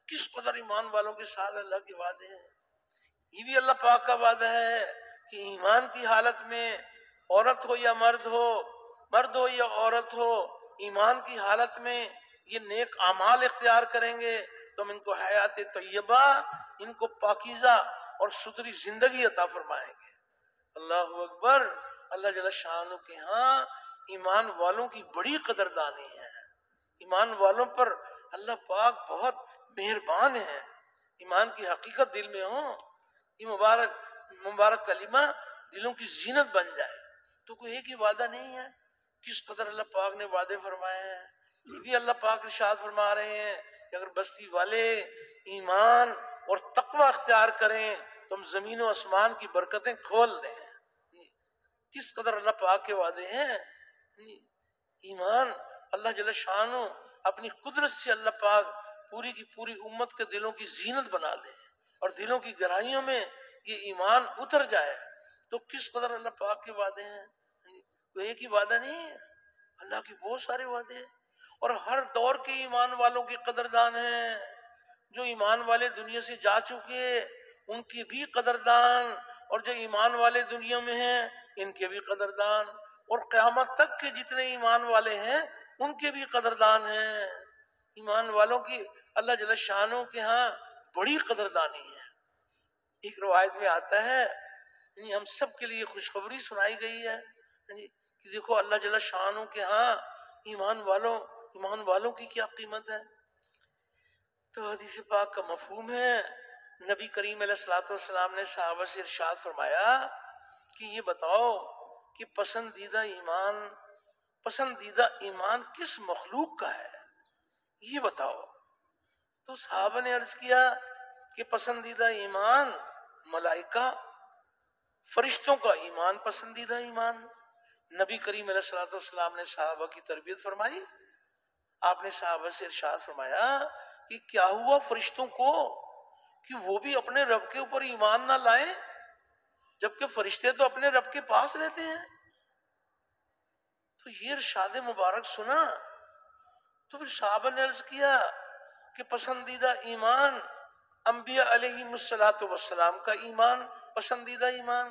Speaker 1: کس قدر ایمان والوں کے ساتھ اللہ کے وعدے ہیں۔ یہ بھی اللہ پاک کا وعدہ ہے کہ ایمان کی حالت میں عورت ہو یا مرد ہو یا عورت ہو، ایمان کی حالت میں یہ نیک اعمال اختیار کریں گے تم ان کو حیات طیبہ، ان کو پاکیزہ اور ستھری زندگی عطا فرمائیں گے۔ اللہ اکبر۔ اللہ جل شانہ کے ہاں ایمان والوں کی بڑی قدردانی ہے، ایمان والوں پر اللہ پاک بہت مہربان ہے۔ ایمان کی حقیقت دل میں ہو، یہ مبارک کلمہ دلوں کی زینت بن جائے تو کوئی ایک ہی وعدہ نہیں ہے، کس قدر اللہ پاک نے وعدے فرمائے ہیں۔ یہ بھی اللہ پاک ارشاد فرما رہے ہیں کہ اگر بستی والے ایمان اور تقوی اختیار کریں تو ہم زمین و آسمان کی برکتیں کھول دیں۔ کس قدر اللہ پاک کے وعدے ہیں۔ ایمان اللہ جل شانہ اپنی قدرت سے اللہ پاک پوری کی پوری امت کے دلوں کی زینت بنا دے اور دلوں کی گہرائیوں میں یہ ایمان اتر جائے تو کس قدر اللہ پاک کے وعدے ہیں۔ تو ایک ہی وعدہ نہیں ہے، اللہ کے بہت سارے وعدے ہیں، اور ہر دور کے ایمان والوں کی قدردان ہیں۔ جو ایمان والے دنیا سے جا چکے ان کی بھی قدردان، اور جو ایمان والے دنیا میں ہیں ان کے بھی قدردان، اور قیامت تک کے جتنے ایمان والے ہیں ان کے بھی قدردان ہیں۔ ایمان والوں کی اللہ جل شانہ کے ہاں بڑی قدردانی ہے۔ ایک روایت میں آتا ہے ہم سب کے لیے خوشخبری سنائی گئی ہے کہ دیکھو اللہ جل شانہ کے ہاں ایمان والوں کی کیا قیمت ہے۔ تو حدیث پاک کا مفہوم ہے، نبی کریم علیہ الصلوۃ والسلام نے صحابہ سے ارشاد فرمایا کہ یہ بتاؤ کہ پسندیدہ ایمان کس مخلوق کا ہے، یہ بتاؤ۔ تو صحابہ نے عرض کیا کہ پسندیدہ ایمان ملائکہ، فرشتوں کا ایمان پسندیدہ ایمان۔ نبی کریم علیہ الصلوۃ والسلام نے صحابہ کی تربیت فرمائی، آپ نے صحابہ سے ارشاد فرمایا کہ کیا ہوا فرشتوں کو کہ وہ بھی اپنے رب کے اوپر ایمان نہ لائیں، جبکہ فرشتے تو اپنے رب کے پاس رہتے ہیں۔ تو یہ ارشاد مبارک سنا تو پھر صحابہ نے عرض کیا کہ پسندیدہ ایمان انبیاء علیہ السلام کا ایمان پسندیدہ ایمان۔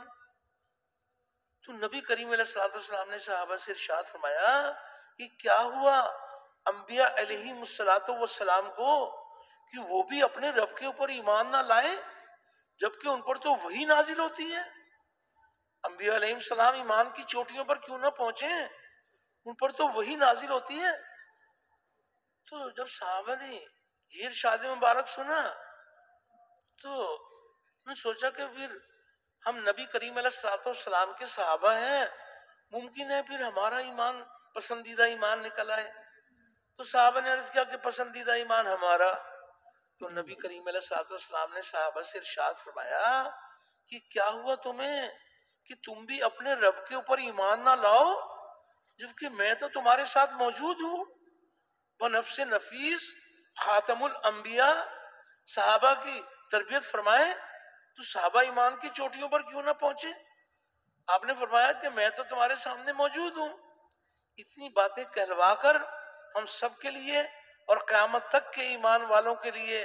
Speaker 1: تو نبی کریم علیہ الصلوۃ والسلام نے صحابہ سے ارشاد فرمایا کہ کیا ہوا انبیاء علیہ السلام کو کہ وہ بھی اپنے رب کے اوپر ایمان نہ لائیں، جبکہ ان پر تو وحی نازل ہوتی ہے۔ انبیاء علیہ السلام ایمان کی چوٹیوں پر کیوں نہ پہنچیں، ان پر تو وحی نازل ہوتی ہے۔ تو جب صحابہ نے یہ ارشاد مبارک سنا تو میں سوچا کہ پھر ہم نبی کریم علیہ الصلوۃ والسلام کے صحابہ ہیں، ممکن ہے پھر ہمارا ایمان پسندیدہ ایمان نکل آئے۔ تو صحابہ نے عرض کیا کہ پسندیدہ ایمان ہمارا۔ تو نبی کریم علیہ الصلوۃ والسلام نے صحابہ سے ارشاد فرمایا کہ کیا ہوا تمہیں کہ تم بھی اپنے رب کے اوپر ایمان نہ لاؤ، جبکہ میں تو تمہارے ساتھ موجود ہوں۔ بنفس نفیس خاتم الانبیاء صحابہ کی تربیت فرمائے تو صحابہ ایمان کی چوٹیوں پر کیوں نہ پہنچے؟ آپ نے فرمایا کہ میں تو تمہارے سامنے موجود ہوں۔ اتنی باتیں کہلوا کر ہم سب کے لیے اور قیامت تک کے ایمان والوں کے لیے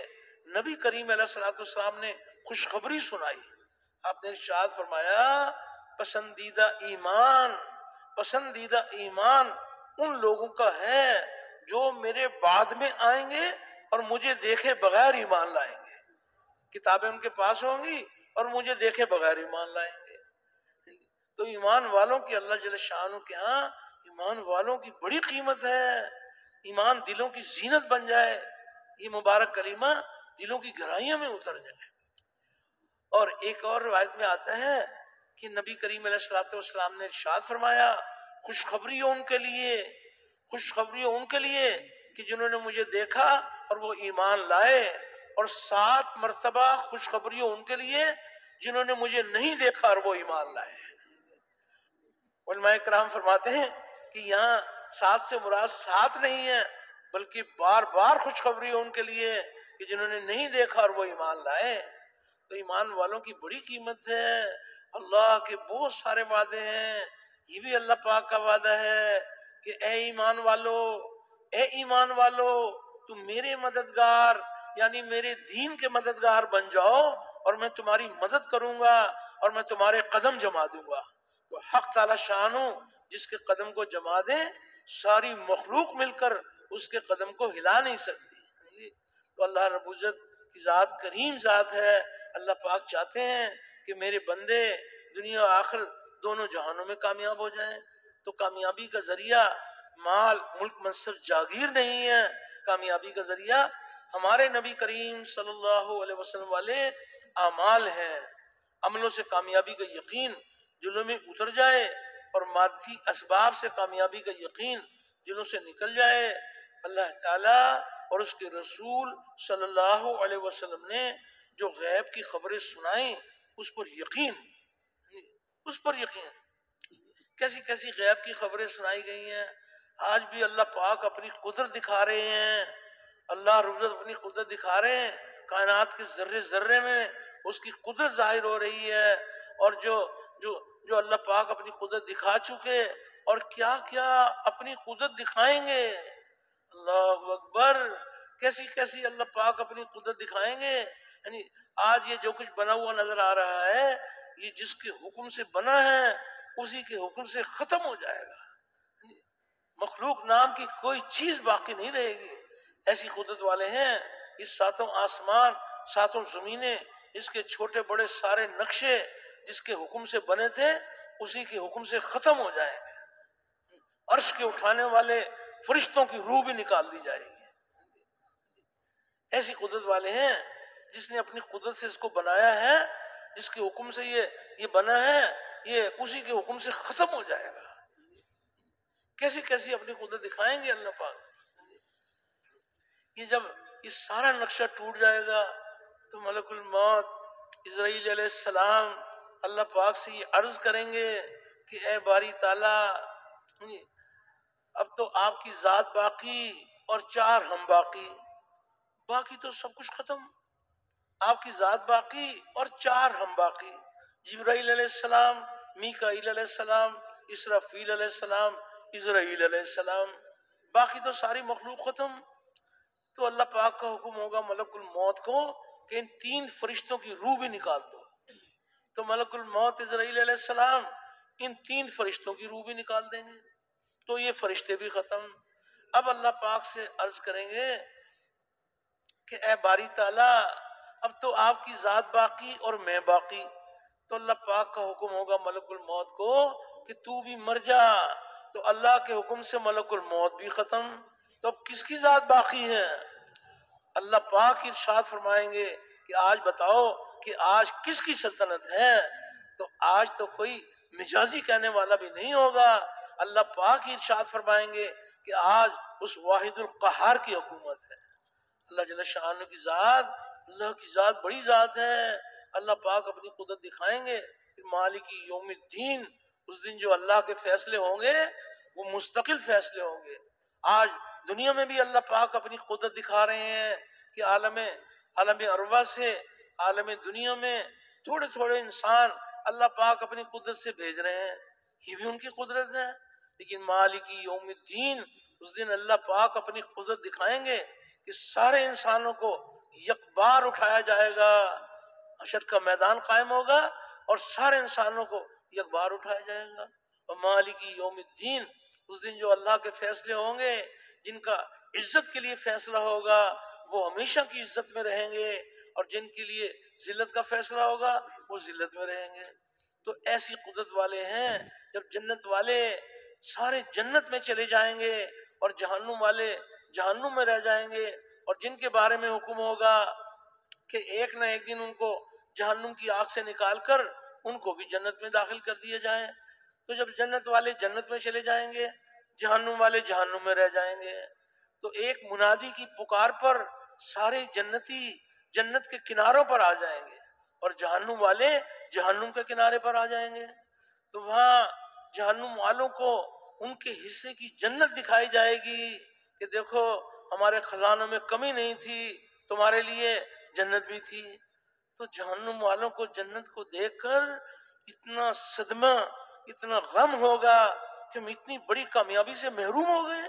Speaker 1: نبی کریم علیہ الصلوۃ والسلام نے خوشخبری سنائی۔ آپ نے ارشاد فرمایا پسندیدہ ایمان ان لوگوں کا ہے جو میرے بعد میں آئیں گے اور مجھے دیکھے بغیر ایمان لائیں گے۔ کتابیں ان کے پاس ہوں گی اور مجھے دیکھے بغیر ایمان لائیں گے۔ تو ایمان والوں کی اللہ جل شانہ کے ہاں ایمان والوں کی بڑی قیمت ہے۔ ایمان دلوں کی زینت بن جائے، یہ مبارک کلمہ دلوں کی گہرائیوں میں اتر جائے۔ اور ایک اور روایت میں آتا ہے کہ نبی کریم علیہ الصلوۃ والسلام نے ارشاد فرمایا خوشخبری ہو ان کے لیے کہ جنہوں نے مجھے دیکھا اور وہ ایمان لائے، اور 7 مرتبہ خوشخبری ہو ان کے لیے جنہوں نے مجھے نہیں دیکھا اور وہ ایمان لائے۔ علماء کرام فرماتے ہیں کہ یہاں 7 سے مراد 7 نہیں ہے، بلکہ بار بار خوشخبری ہو ان کے لیے کہ جنہوں نے نہیں دیکھا اور وہ ایمان لائے۔ تو ایمان والوں کی بڑی قیمت ہے۔ اللہ کے بہت سارے وعدے ہیں، یہ بھی اللہ پاک کا وعدہ ہے کہ اے ایمان والو تم میرے مددگار یعنی میرے دین کے مددگار بن جاؤ اور میں تمہاری مدد کروں گا اور میں تمہارے قدم جما دوں گا۔ تو حق تعالی شانو جس کے قدم کو جما دے ساری مخلوق مل کر اس کے قدم کو ہلا نہیں سکتی۔ تو اللہ رب العزت کی ذات کریم ذات ہے. اللہ پاک چاہتے ہیں کہ میرے بندے دنیا و آخرت دونوں جہانوں میں کامیاب ہو جائیں. تو کامیابی کا ذریعہ مال ملک منصب جاگیر نہیں ہے. کامیابی کا ذریعہ ہمارے نبی کریم صلی اللہ علیہ وسلم والے اعمال ہیں. عملوں سے کامیابی کا یقین دلوں میں اتر جائے اور مادی اسباب سے کامیابی کا یقین دلوں سے نکل جائے. اللہ تعالیٰ اور اس کے رسول صلی اللہ علیہ وسلم نے جو غیب کی خبریں سنائیں اس پر یقین، اس پر یقین. کیسی کیسی غیب کی خبریں سنائی گئی ہیں. آج بھی اللہ پاک اپنی قدرت دکھا رہے ہیں. اللہ رب العزت اپنی قدرت دکھا رہے ہیں. کائنات کے ذرے ذرے میں اس کی قدرت ظاہر ہو رہی ہے. اور جو اللہ پاک اپنی قدرت دکھا چکے اور کیا کیا اپنی قدرت دکھائیں گے. اللہ اکبر. کیسی کیسی اللہ پاک اپنی قدرت دکھائیں گے. یعنی آج یہ جو کچھ بنا ہوا نظر آ رہا ہے یہ جس کے حکم سے بنا ہے اسی کے حکم سے ختم ہو جائے گا. مخلوق نام کی کوئی چیز باقی نہیں رہے گی. ایسی قدرت والے ہیں. اس ساتوں آسمان ساتوں زمینیں اس کے چھوٹے بڑے سارے نقشے جس کے حکم سے بنے تھے اسی کے حکم سے ختم ہو جائیں گے. عرش کے اٹھانے والے فرشتوں کی روح بھی نکال دی جائے گی. ایسی قدرت والے ہیں جس نے اپنی قدرت سے اس کو بنایا ہے. جس کے حکم سے یہ بنا ہے یہ اسی کے حکم سے ختم ہو جائے گا. کیسی کیسی اپنی قدرت دکھائیں گے اللہ پاک. یہ جب یہ سارا نقشہ ٹوٹ جائے گا تو ملک الموت اسرائیل علیہ السلام اللہ پاک سے یہ عرض کریں گے کہ اے باری تعالی اب تو آپ کی ذات باقی اور چار ہم باقی. باقی تو سب کچھ ختم. آپ کی ذات باقی اور چار ہم باقی. جبرائیل علیہ السلام، میکائیل علیہ السلام، اسرافیل علیہ السلام، اسرائیل علیہ السلام. باقی تو ساری مخلوق ختم. تو اللہ پاک کا حکم ہوگا ملک الموت کو کہ ان تین فرشتوں کی روح بھی نکال دو. تو ملک الموت اسرائیل علیہ السلام ان تین فرشتوں کی روح بھی نکال دیں گے. تو یہ فرشتے بھی ختم. اب اللہ پاک سے عرض کریں گے کہ اے باری تعالی اب تو آپ کی ذات باقی اور میں باقی. تو اللہ پاک کا حکم ہوگا ملک الموت کو کہ تو بھی مر جا. تو اللہ کے حکم سے ملک الموت بھی ختم. تو اب کس کی ذات باقی ہے؟ اللہ پاک ارشاد فرمائیں گے کہ آج بتاؤ کہ آج کس کی سلطنت ہے. تو آج تو کوئی مجازی کہنے والا بھی نہیں ہوگا. اللہ پاک ارشاد فرمائیں گے کہ آج اس واحد القہار کی حکومت ہے. اللہ جل شانہ کی ذات، اللہ کی ذات بڑی ذات ہے. اللہ پاک اپنی قدرت دکھائیں گے. مالک یوم الدین، اس دن جو اللہ کے فیصلے ہوں گے وہ مستقل فیصلے ہوں گے. آج دنیا میں بھی اللہ پاک اپنی قدرت دکھا رہے ہیں کہ عالم ارواح سے عالم دنیا میں تھوڑے تھوڑے انسان اللہ پاک اپنی قدرت سے بھیج رہے ہیں. یہ بھی ان کی قدرت ہے. لیکن مالک یوم الدین، اس دن اللہ پاک اپنی قدرت دکھائیں گے کہ سارے انسانوں کو یک بار اٹھایا جائے گا. حشر کا میدان قائم ہوگا اور سارے انسانوں کو یک بار اٹھایا جائے گا. اور مالک یوم الدین، اس دن جو اللہ کے فیصلے ہوں گے جن کا عزت کے لیے فیصلہ ہوگا وہ ہمیشہ کی عزت میں رہیں گے اور جن کے لیے ذلت کا فیصلہ ہوگا وہ ذلت میں رہیں گے. تو ایسی قدرت والے ہیں. جب جنت والے سارے جنت میں چلے جائیں گے اور جہنم والے جہنم میں رہ جائیں گے اور جن کے بارے میں حکم ہوگا کہ ایک نہ ایک دن ان کو جہنم کی آگ سے نکال کر ان کو بھی جنت میں داخل کر دیا جائے. تو جب جنت والے جنت میں چلے جائیں گے جہنم والے جہنم میں رہ جائیں گے تو ایک منادی کی پکار پر سارے جنتی جنت کے کناروں پر آ جائیں گے اور جہنم والے جہنم کے کنارے پر آ جائیں گے. تو وہاں جہنم والوں کو ان کے حصے کی جنت دکھائی جائے گی کہ دیکھو ہمارے خزانوں میں کمی نہیں تھی، تمہارے لیے جنت بھی تھی. تو جہنم والوں کو جنت کو دیکھ کر اتنا صدمہ اتنا غم ہوگا کہ ہم اتنی بڑی کامیابی سے محروم ہو گئے.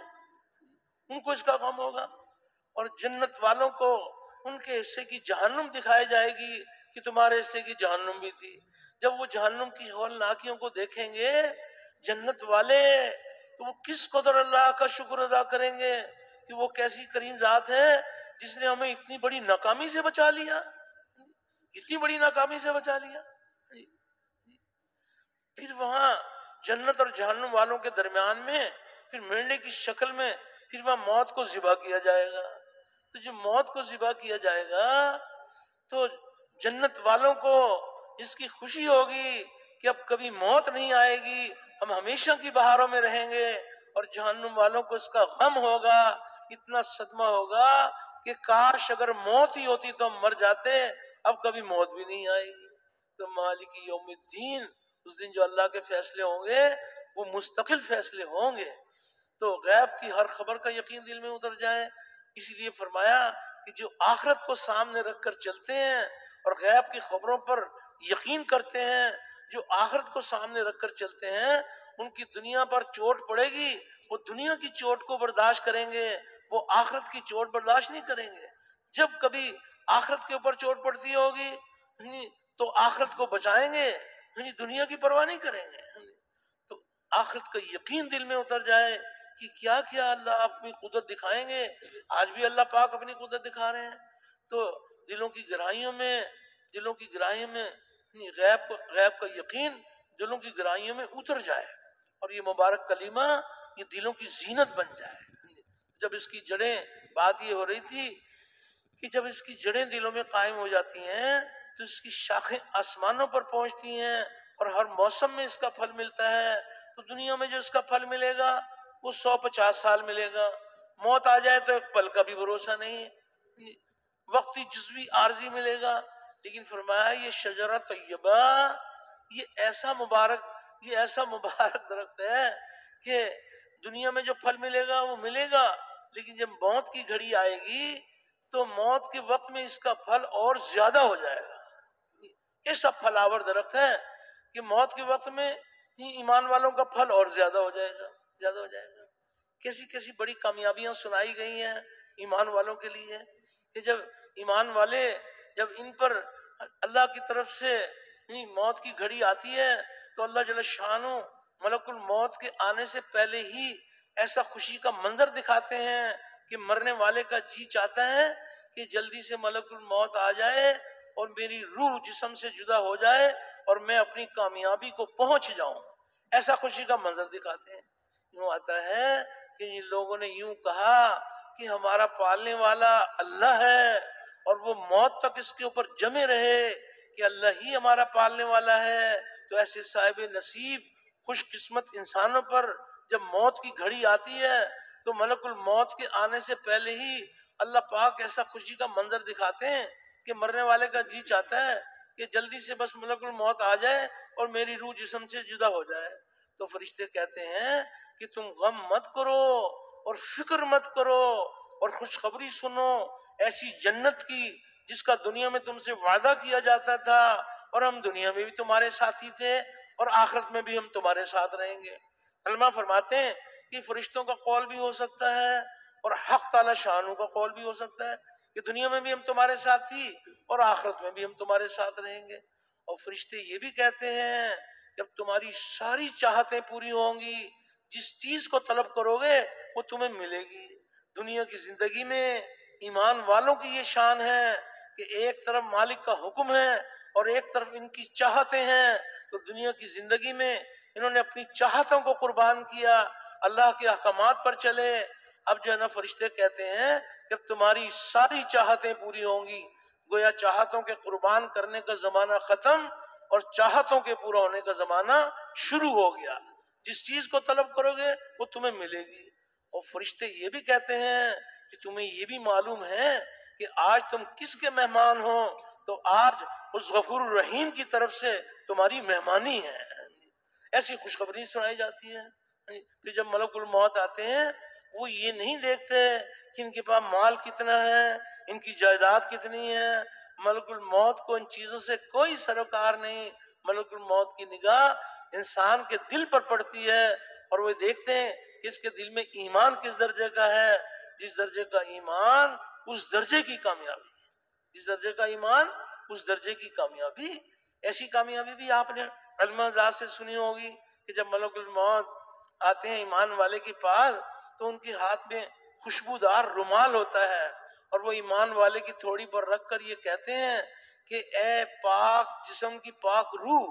Speaker 1: ان کو اس کا غم ہوگا. اور جنت والوں کو ان کے حصے کی جہنم دکھائی جائے گی کہ تمہارے حصے کی جہنم بھی تھی. جب وہ جہنم کی ہولناکیوں کو دیکھیں گے جنت والے تو وہ کس قدر اللہ کا شکر ادا کریں گے کہ وہ کیسی کریم ذات ہے جس نے ہمیں اتنی بڑی ناکامی سے بچا لیا، اتنی بڑی ناکامی سے بچا لیا۔ پھر وہاں جنت اور جہنم والوں کے درمیان میں پھر میڑنے کی شکل میں پھر وہاں موت کو ذبح کیا جائے گا۔ تو جب موت کو ذبح کیا جائے گا تو جنت والوں کو اس کی خوشی ہوگی کہ اب کبھی موت نہیں آئے گی، ہم ہمیشہ کی بہاروں میں رہیں گے، اور جہنم والوں کو اس کا غم ہوگا، اتنا صدمہ ہوگا کہ کاش اگر موت ہی ہوتی تو ہم مر جاتے، اب کبھی موت بھی نہیں آئے گی۔ تو مالک یوم الدین، اس دن جو اللہ کے فیصلے ہوں گے وہ مستقل فیصلے ہوں گے، تو غیب کی ہر خبر کا یقین دل میں اتر جائے۔ اسی لیے فرمایا کہ جو آخرت کو سامنے رکھ کر چلتے ہیں اور غیب کی خبروں پر یقین کرتے ہیں، جو آخرت کو سامنے رکھ کر چلتے ہیں، ان کی دنیا پر چوٹ پڑے گی، وہ دنیا کی چوٹ کو برداشت کریں گے، وہ آخرت کی چوٹ برداشت نہیں کریں گے۔ جب کبھی آخرت کے اوپر چوٹ پڑتی ہوگی تو آخرت کو بچائیں گے، دنیا کی پرواہ نہیں کریں گے۔ تو آخرت کا یقین دل میں اتر جائے کہ کیا کیا اللہ اپنی قدرت دکھائیں گے۔ آج بھی اللہ پاک اپنی قدرت دکھا رہے ہیں، تو دلوں کی گہرائیوں میں غیب کا یقین دلوں کی گہرائیوں میں اتر جائے، اور یہ مبارک کلمہ یہ دلوں کی زینت بن جائے۔ جب اس کی جڑیں، بات یہ ہو رہی تھی کہ جب اس کی جڑیں دلوں میں قائم ہو جاتی ہیں تو اس کی شاخیں آسمانوں پر پہنچتی ہیں، اور ہر موسم میں اس کا پھل ملتا ہے۔ تو دنیا میں جو اس کا پھل ملے گا وہ 150 سال ملے گا، موت آ جائے تو ایک پل کا بھی بھروسہ نہیں، وقتی جزوی عارضی ملے گا۔ لیکن فرمایا یہ شجرہ طیبہ، یہ ایسا مبارک درخت ہے کہ دنیا میں جو پھل ملے گا وہ ملے گا، لیکن جب موت کی گھڑی آئے گی تو موت کے وقت میں اس کا پھل اور زیادہ ہو جائے گا۔ ایسا پھلاور درخت ہے کہ موت کے وقت میں ایمان والوں کا پھل اور زیادہ ہو جائے گا۔ کیسی کیسی بڑی کامیابیاں سنائی گئی ہیں ایمان والوں کے لیے کہ جب ایمان والے، جب ان پر اللہ کی طرف سے موت کی گھڑی آتی ہے تو اللہ جل شانہ ملک الموت کے آنے سے پہلے ہی ایسا خوشی کا منظر دکھاتے ہیں کہ مرنے والے کا جی چاہتا ہے کہ جلدی سے ملک الموت آ جائے اور میری روح جسم سے جدا ہو جائے اور میں اپنی کامیابی کو پہنچ جاؤں۔ ایسا خوشی کا منظر دکھاتے ہیں۔ یوں آتا ہے کہ ان لوگوں نے یوں کہا کہ ہمارا پالنے والا اللہ ہے، اور وہ موت تک اس کے اوپر جمے رہے کہ اللہ ہی ہمارا پالنے والا ہے۔ تو ایسے صاحب نصیب خوش قسمت انسانوں پر جب موت کی گھڑی آتی ہے تو ملک الموت کے آنے سے پہلے ہی اللہ پاک ایسا خوشی کا منظر دکھاتے ہیں کہ مرنے والے کا جی چاہتا ہے کہ جلدی سے بس ملک الموت آ جائے اور میری روح جسم سے جدا ہو جائے۔ تو فرشتے کہتے ہیں کہ تم غم مت کرو اور فکر مت کرو اور خوشخبری سنو ایسی جنت کی جس کا دنیا میں تم سے وعدہ کیا جاتا تھا، اور ہم دنیا میں بھی تمہارے ساتھی تھے اور آخرت میں بھی ہم تمہارے ساتھ رہیں گے۔ علماء فرماتے ہیں کہ فرشتوں کا قول بھی ہو سکتا ہے اور حق تعالی شانوں کا قول بھی ہو سکتا ہے کہ دنیا میں بھی ہم تمہارے ساتھ تھی اور آخرت میں بھی ہم تمہارے ساتھ رہیں گے۔ اور فرشتے یہ بھی کہتے ہیں جب تمہاری ساری چاہتیں پوری ہوں گی، جس چیز کو طلب کرو گے وہ تمہیں ملے گی۔ دنیا کی زندگی میں ایمان والوں کی یہ شان ہے کہ ایک طرف مالک کا حکم ہے اور ایک طرف ان کی چاہتیں ہیں، تو دنیا کی زندگی میں انہوں نے اپنی چاہتوں کو قربان کیا، اللہ کے احکامات پر چلے۔ اب جو ہے نا فرشتے کہتے ہیں جب تمہاری ساری چاہتیں پوری ہوں گی، گویا چاہتوں کے قربان کرنے کا زمانہ ختم اور چاہتوں کے پورا ہونے کا زمانہ شروع ہو گیا۔ جس چیز کو طلب کرو گے وہ تمہیں ملے گی۔ اور فرشتے یہ بھی کہتے ہیں کہ تمہیں یہ بھی معلوم ہے کہ آج تم کس کے مہمان ہو، تو آج اس غفور الرحیم کی طرف سے تمہاری مہمانی ہے۔ ایسی خوشخبری سنائی جاتی ہے۔ پھر جب ملک الموت آتے ہیں وہ یہ نہیں دیکھتے کہ ان کے پاس مال کتنا ہے، ان کی جائیداد کتنی ہے، ملک الموت کو ان چیزوں سے کوئی سروکار نہیں۔ ملک الموت کی نگاہ انسان کے دل پر پڑتی ہے اور وہ دیکھتے ہیں کہ اس کے دل میں ایمان کس درجے کا ہے۔ جس درجے کا ایمان اس درجے کی کامیابی، جس درجے کا ایمان اس درجے کی کامیابی۔ ایسی کامیابی بھی آپ نے علماء ذات سے سنی ہوگی کہ جب ملک الموت آتے ہیں ایمان والے کے پاس تو ان کے ہاتھ میں خوشبودار رومال ہوتا ہے، اور وہ ایمان والے کی تھوڑی پر رکھ کر یہ کہتے ہیں کہ اے پاک جسم کی پاک روح،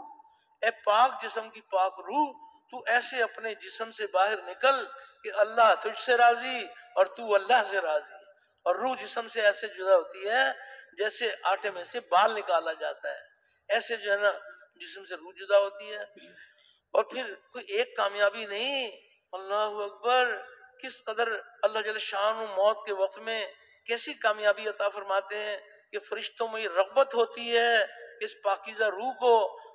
Speaker 1: اے پاک جسم کی پاک روح، تو ایسے اپنے جسم سے باہر نکل کہ اللہ تجھ سے راضی اور تو اللہ سے راضی۔ اور روح جسم سے ایسے جدا ہوتی ہے جیسے آٹے میں سے بال نکالا جاتا ہے، ایسے جو ہے نا جسم سے روح جدا ہوتی ہے۔ اور پھر کوئی ایک کامیابی نہیں، اللہ اکبر، کس قدر اللہ جل شان موت کے وقت میں کیسی کامیابی عطا فرماتے ہیں کہ فرشتوں میں یہ رغبت ہوتی ہے کہ اس پاکیزہ روح کو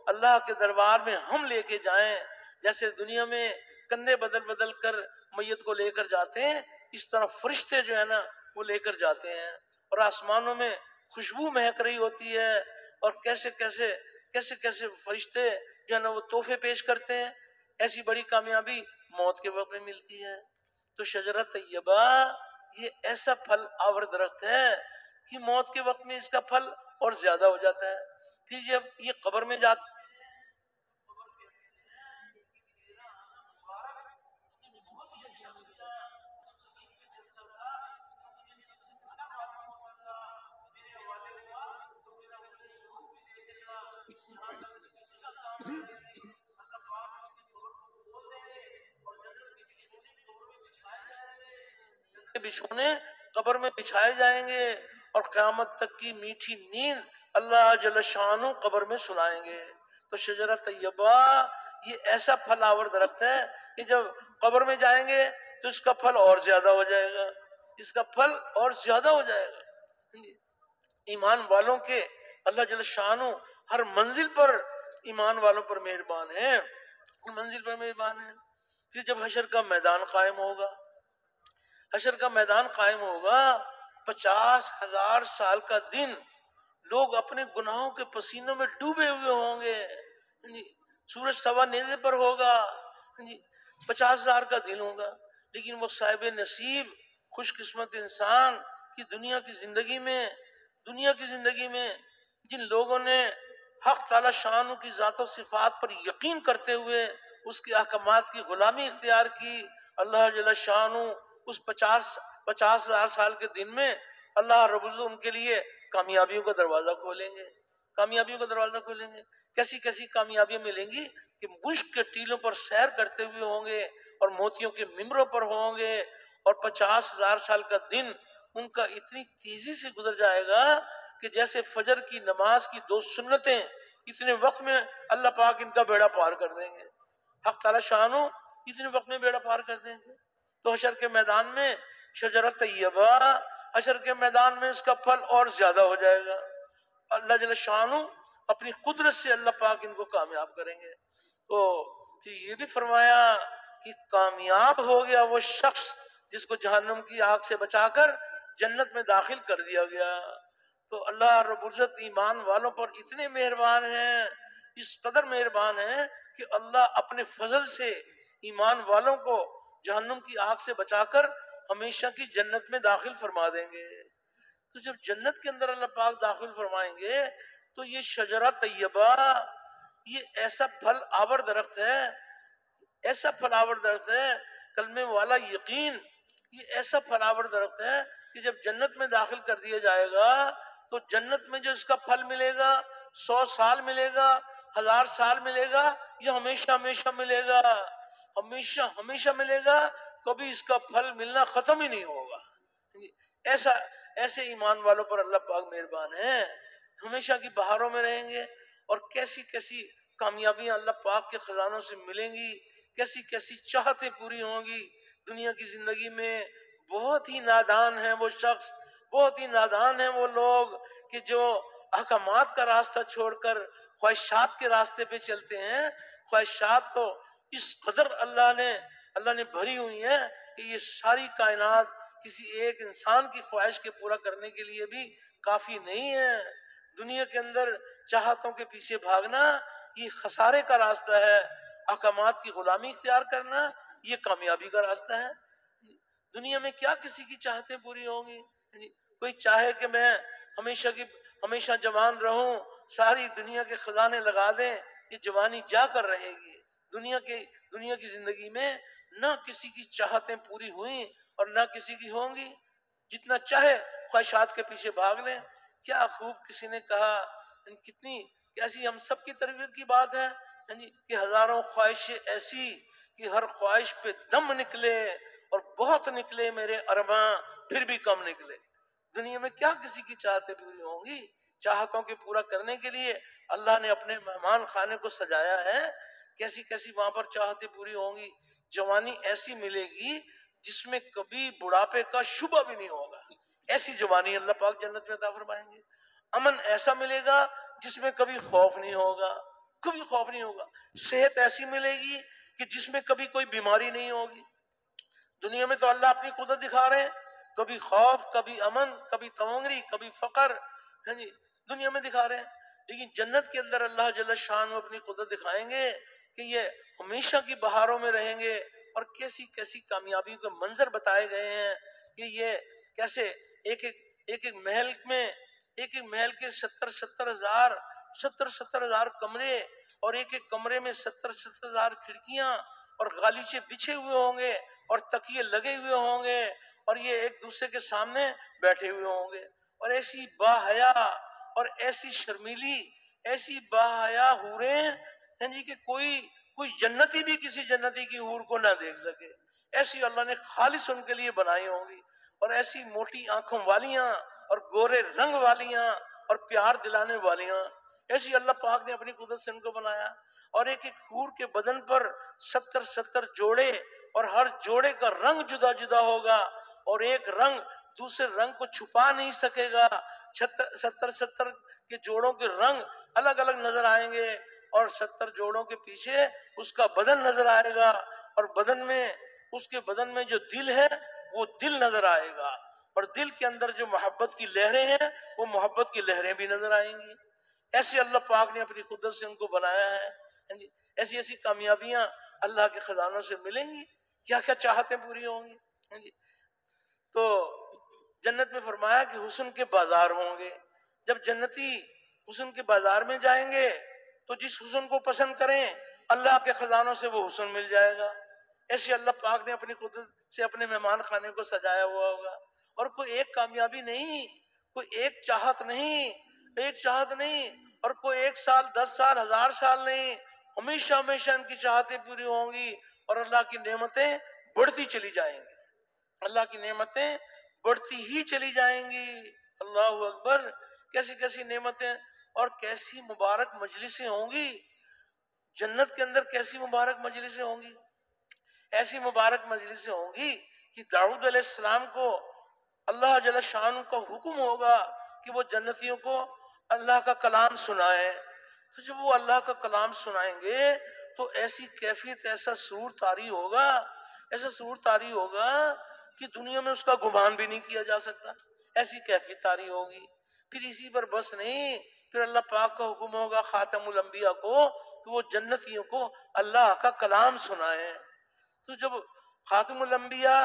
Speaker 1: اللہ کے دربار میں ہم لے کے جائیں۔ جیسے دنیا میں کندھے بدل بدل کر میت کو لے کر جاتے ہیں، اس طرح فرشتے جو ہے نا وہ لے کر جاتے ہیں، اور آسمانوں میں خوشبو مہک رہی ہوتی ہے، اور کیسے کیسے فرشتے جو ہے نا وہ تحفے پیش کرتے ہیں۔ ایسی بڑی کامیابی موت کے وقت میں ملتی ہے۔ تو شجرۃ طیبہ یہ ایسا پھل آور درخت ہے کہ موت کے وقت میں اس کا پھل اور زیادہ ہو جاتا ہے کہ جب یہ قبر میں جاتا بچھونے قبر میں بچھائے جائیں گے، اور قیامت تک کی میٹھی نیند اللہ جل شانہ قبر میں سنائیں گے۔ تو شجرۃ طیبہ یہ ایسا پھل آور درخت ہے کہ جب قبر میں جائیں گے تو اس کا پھل اور زیادہ ہو جائے گا، اس کا پھل اور زیادہ ہو جائے گا۔ ایمان والوں کے اللہ جل شانہ ہر منزل پر ایمان والوں پر مہربان ہے، ہر منزل پر مہربان ہے۔ پھر جب حشر کا میدان قائم ہوگا، حشر کا میدان قائم ہوگا، 50,000 سال کا دن لوگ اپنے گناہوں کے پسینوں میں ڈوبے ہوئے ہوں گے، سورج سوا نیزے پر ہوگا، 50,000 کا دن ہوگا، لیکن وہ صاحب نصیب خوش قسمت انسان کی دنیا کی زندگی میں جن لوگوں نے حق تعالی شان کی ذات و صفات پر یقین کرتے ہوئے اس کے احکامات کی غلامی اختیار کی، اللہ جل شانہ اس 50,000 سال کے دن میں اللہ رب العزت ان کے لیے کامیابیوں کا دروازہ کھولیں گے، کامیابیوں کا دروازہ کھولیں گے۔ کیسی کیسی کامیابیاں ملیں گی کہ مشک کے ٹیلوں پر سیر کرتے ہوئے ہوں گے اور موتیوں کے ممبروں پر ہوں گے، اور 50,000 سال کا دن ان کا اتنی تیزی سے گزر جائے گا کہ جیسے فجر کی نماز کی 2 سنتیں اتنے وقت میں اللہ پاک ان کا بیڑا پار کر دیں گے، حق تعالی شانہ اتنے وقت میں بیڑا پار کر دیں گے۔ تو حشر کے میدان میں شجرۃ طیبہ، حشر کے میدان میں اس کا پھل اور زیادہ ہو جائے گا، اللہ جل شانہ اپنی قدرت سے اللہ پاک ان کو کامیاب کریں گے۔ تو یہ بھی فرمایا کہ کامیاب ہو گیا وہ شخص جس کو جہنم کی آگ سے بچا کر جنت میں داخل کر دیا گیا۔ تو اللہ رب العزت ایمان والوں پر اتنے مہربان ہیں، اس قدر مہربان ہیں کہ اللہ اپنے فضل سے ایمان والوں کو جہنم کی آگ سے بچا کر ہمیشہ کی جنت میں داخل فرما دیں گے۔ تو جب جنت کے اندر اللہ پاک داخل فرمائیں گے تو یہ شجرہ طیبہ یہ ایسا پھل آور درخت ہے، ایسا پھل آور درخت ہے، کلمے والا یقین، یہ ایسا پھل آور درخت ہے کہ جب جنت میں داخل کر دیا جائے گا تو جنت میں جو اس کا پھل ملے گا 100 سال ملے گا، 1000 سال ملے گا، یہ ہمیشہ ہمیشہ ملے گا، ہمیشہ ہمیشہ ملے گا، کبھی اس کا پھل ملنا ختم ہی نہیں ہوگا۔ ایسے ایمان والوں پر اللہ پاک مہربان ہے، ہمیشہ کی بہاروں میں رہیں گے، اور کیسی کیسی کامیابیاں اللہ پاک کے خزانوں سے ملیں گی، کیسی کیسی چاہتیں پوری ہوں گی دنیا کی زندگی میں۔ بہت ہی نادان ہیں وہ شخص، بہت ہی نادان ہیں وہ لوگ کہ جو احکامات کا راستہ چھوڑ کر خواہشات کے راستے پہ چلتے ہیں۔ خواہشات تو اس قدر اللہ نے بھری ہوئی ہیں کہ یہ ساری کائنات کسی ایک انسان کی خواہش کے پورا کرنے کے لیے بھی کافی نہیں ہے۔ دنیا کے اندر چاہتوں کے پیچھے بھاگنا یہ خسارے کا راستہ ہے، احکامات کی غلامی اختیار کرنا یہ کامیابی کا راستہ ہے۔ دنیا میں کیا کسی کی چاہتیں پوری ہوں گی؟ کوئی چاہے کہ میں ہمیشہ جوان رہوں، ساری دنیا کے خزانے لگا دیں، یہ جوانی جا کر رہے گی۔ دنیا کی زندگی میں نہ کسی کی چاہتیں پوری ہوئیں اور نہ کسی کی ہوں گی۔ جتنا چاہے خواہشات کے پیچھے بھاگ لیں۔ کیا خوب کسی نے کہا، کتنی کیسی ہم سب کی تربیت کی بات ہے کہ ہزاروں خواہشیں ایسی کہ ہر خواہش پہ دم نکلے اور بہت نکلے میرے ارماں پھر بھی کم نکلے۔ دنیا میں کیا کسی کی چاہتیں پوری ہوں گی؟ چاہتوں کے پورا کرنے کے لیے اللہ نے اپنے مہمان خانے کو سجایا ہے، کیسی کیسی وہاں پر چاہتیں پوری ہوں گی۔ جوانی ایسی ملے گی جس میں کبھی بڑھاپے کا شبہ بھی نہیں ہوگا، ایسی جوانی اللہ پاک جنت میں عطا فرمائیں گے۔ امن ایسا ملے گا جس میں کبھی خوف نہیں ہوگا، کبھی خوف نہیں ہوگا۔ صحت ایسی ملے گی کہ جس میں کبھی کوئی بیماری نہیں ہوگی۔ دنیا میں تو اللہ اپنی قدرت دکھا رہے ہیں، کبھی خوف، کبھی امن، کبھی تونگری، کبھی فقر، دنیا میں دکھا رہے ہیں۔ لیکن جنت کے اندر اللہ جل شان اپنی قدرت دکھائیں گے کہ یہ ہمیشہ کی بہاروں میں رہیں گے، اور کیسی کیسی کامیابی کے منظر بتائے گئے ہیں کہ یہ کیسے ایک ایک محل میں، ایک محل کے 70,000 کمرے، اور ایک کمرے میں 70,000 کھڑکیاں، اور غالیچے بچھے ہوئے ہوں گے، اور تکیے لگے ہوئے ہوں گے، اور یہ ایک دوسرے کے سامنے بیٹھے ہوئے ہوں گے، اور ایسی باحیا اور ایسی شرمیلی، ایسی باحیا حوریں کہ کوئی جنتی بھی کسی جنتی کی حور کو نہ دیکھ سکے، ایسی اللہ نے خالص ان کے لیے بنائی ہوں گی، اور ایسی موٹی آنکھوں والیاں، اور گورے رنگ والیاں، اور پیار دلانے والیاں، ایسی اللہ پاک نے اپنی قدرت سے ان کو بنایا۔ اور ایک ایک حور کے بدن پر 70 جوڑے، اور ہر جوڑے کا رنگ جدا جدا ہوگا، اور ایک رنگ دوسرے رنگ کو چھپا نہیں سکے گا۔ 70 کے جوڑوں کے رنگ الگ الگ نظر آئیں گے، اور 70 جوڑوں کے پیچھے اس کا بدن نظر آئے گا، اور اس کے بدن میں جو دل ہے وہ دل نظر آئے گا، اور دل کے اندر جو محبت کی لہریں ہیں وہ محبت کی لہریں بھی نظر آئیں گی۔ ایسے اللہ پاک نے اپنی قدرت سے ان کو بنایا ہے۔ ایسی ایسی کامیابیاں اللہ کے خزانوں سے ملیں گی، کیا کیا چاہتیں پوری ہوں گی۔ تو جنت میں فرمایا کہ حسن کے بازار ہوں گے۔ جب جنتی حسن کے بازار میں جائیں گے تو جس حسن کو پسند کریں اللہ کے خزانوں سے وہ حسن مل جائے گا۔ ایسے اللہ پاک نے اپنی قدرت سے اپنے مہمان خانے کو سجایا ہوا ہوگا، اور کوئی ایک کامیابی نہیں، کوئی ایک چاہت نہیں، اور کوئی 1 سال، 10 سال، 1000 سال نہیں، ہمیشہ ہمیشہ ان کی چاہتیں پوری ہوں گی، اور اللہ کی نعمتیں بڑھتی چلی جائیں گی، اللہ کی نعمتیں بڑھتی ہی چلی جائیں گی۔ اللہ اکبر! کیسی کیسی نعمتیں اور کیسی مبارک مجلسیں ہوں گی جنت کے اندر، کیسی مبارک مجلسیں ہوں گی۔ ایسی مبارک مجلسیں ہوں گی کہ داؤد علیہ السلام کو اللہ جل شان کا حکم ہوگا کہ وہ جنتیوں کو اللہ کا کلام سنائیں۔ تو جب وہ اللہ کا کلام سنائیں گے تو ایسی کیفیت، ایسا سرور طاری ہوگا کہ دنیا میں اس کا گمان بھی نہیں کیا جا سکتا، ایسی کیفیت طاری ہوگی۔ پھر اسی پر بس نہیں، پھر اللہ پاک کا حکم ہوگا خاتم الانبیاء کو کہ وہ جنتیوں کو اللہ کا کلام سنائیں۔ تو جب خاتم الانبیاء،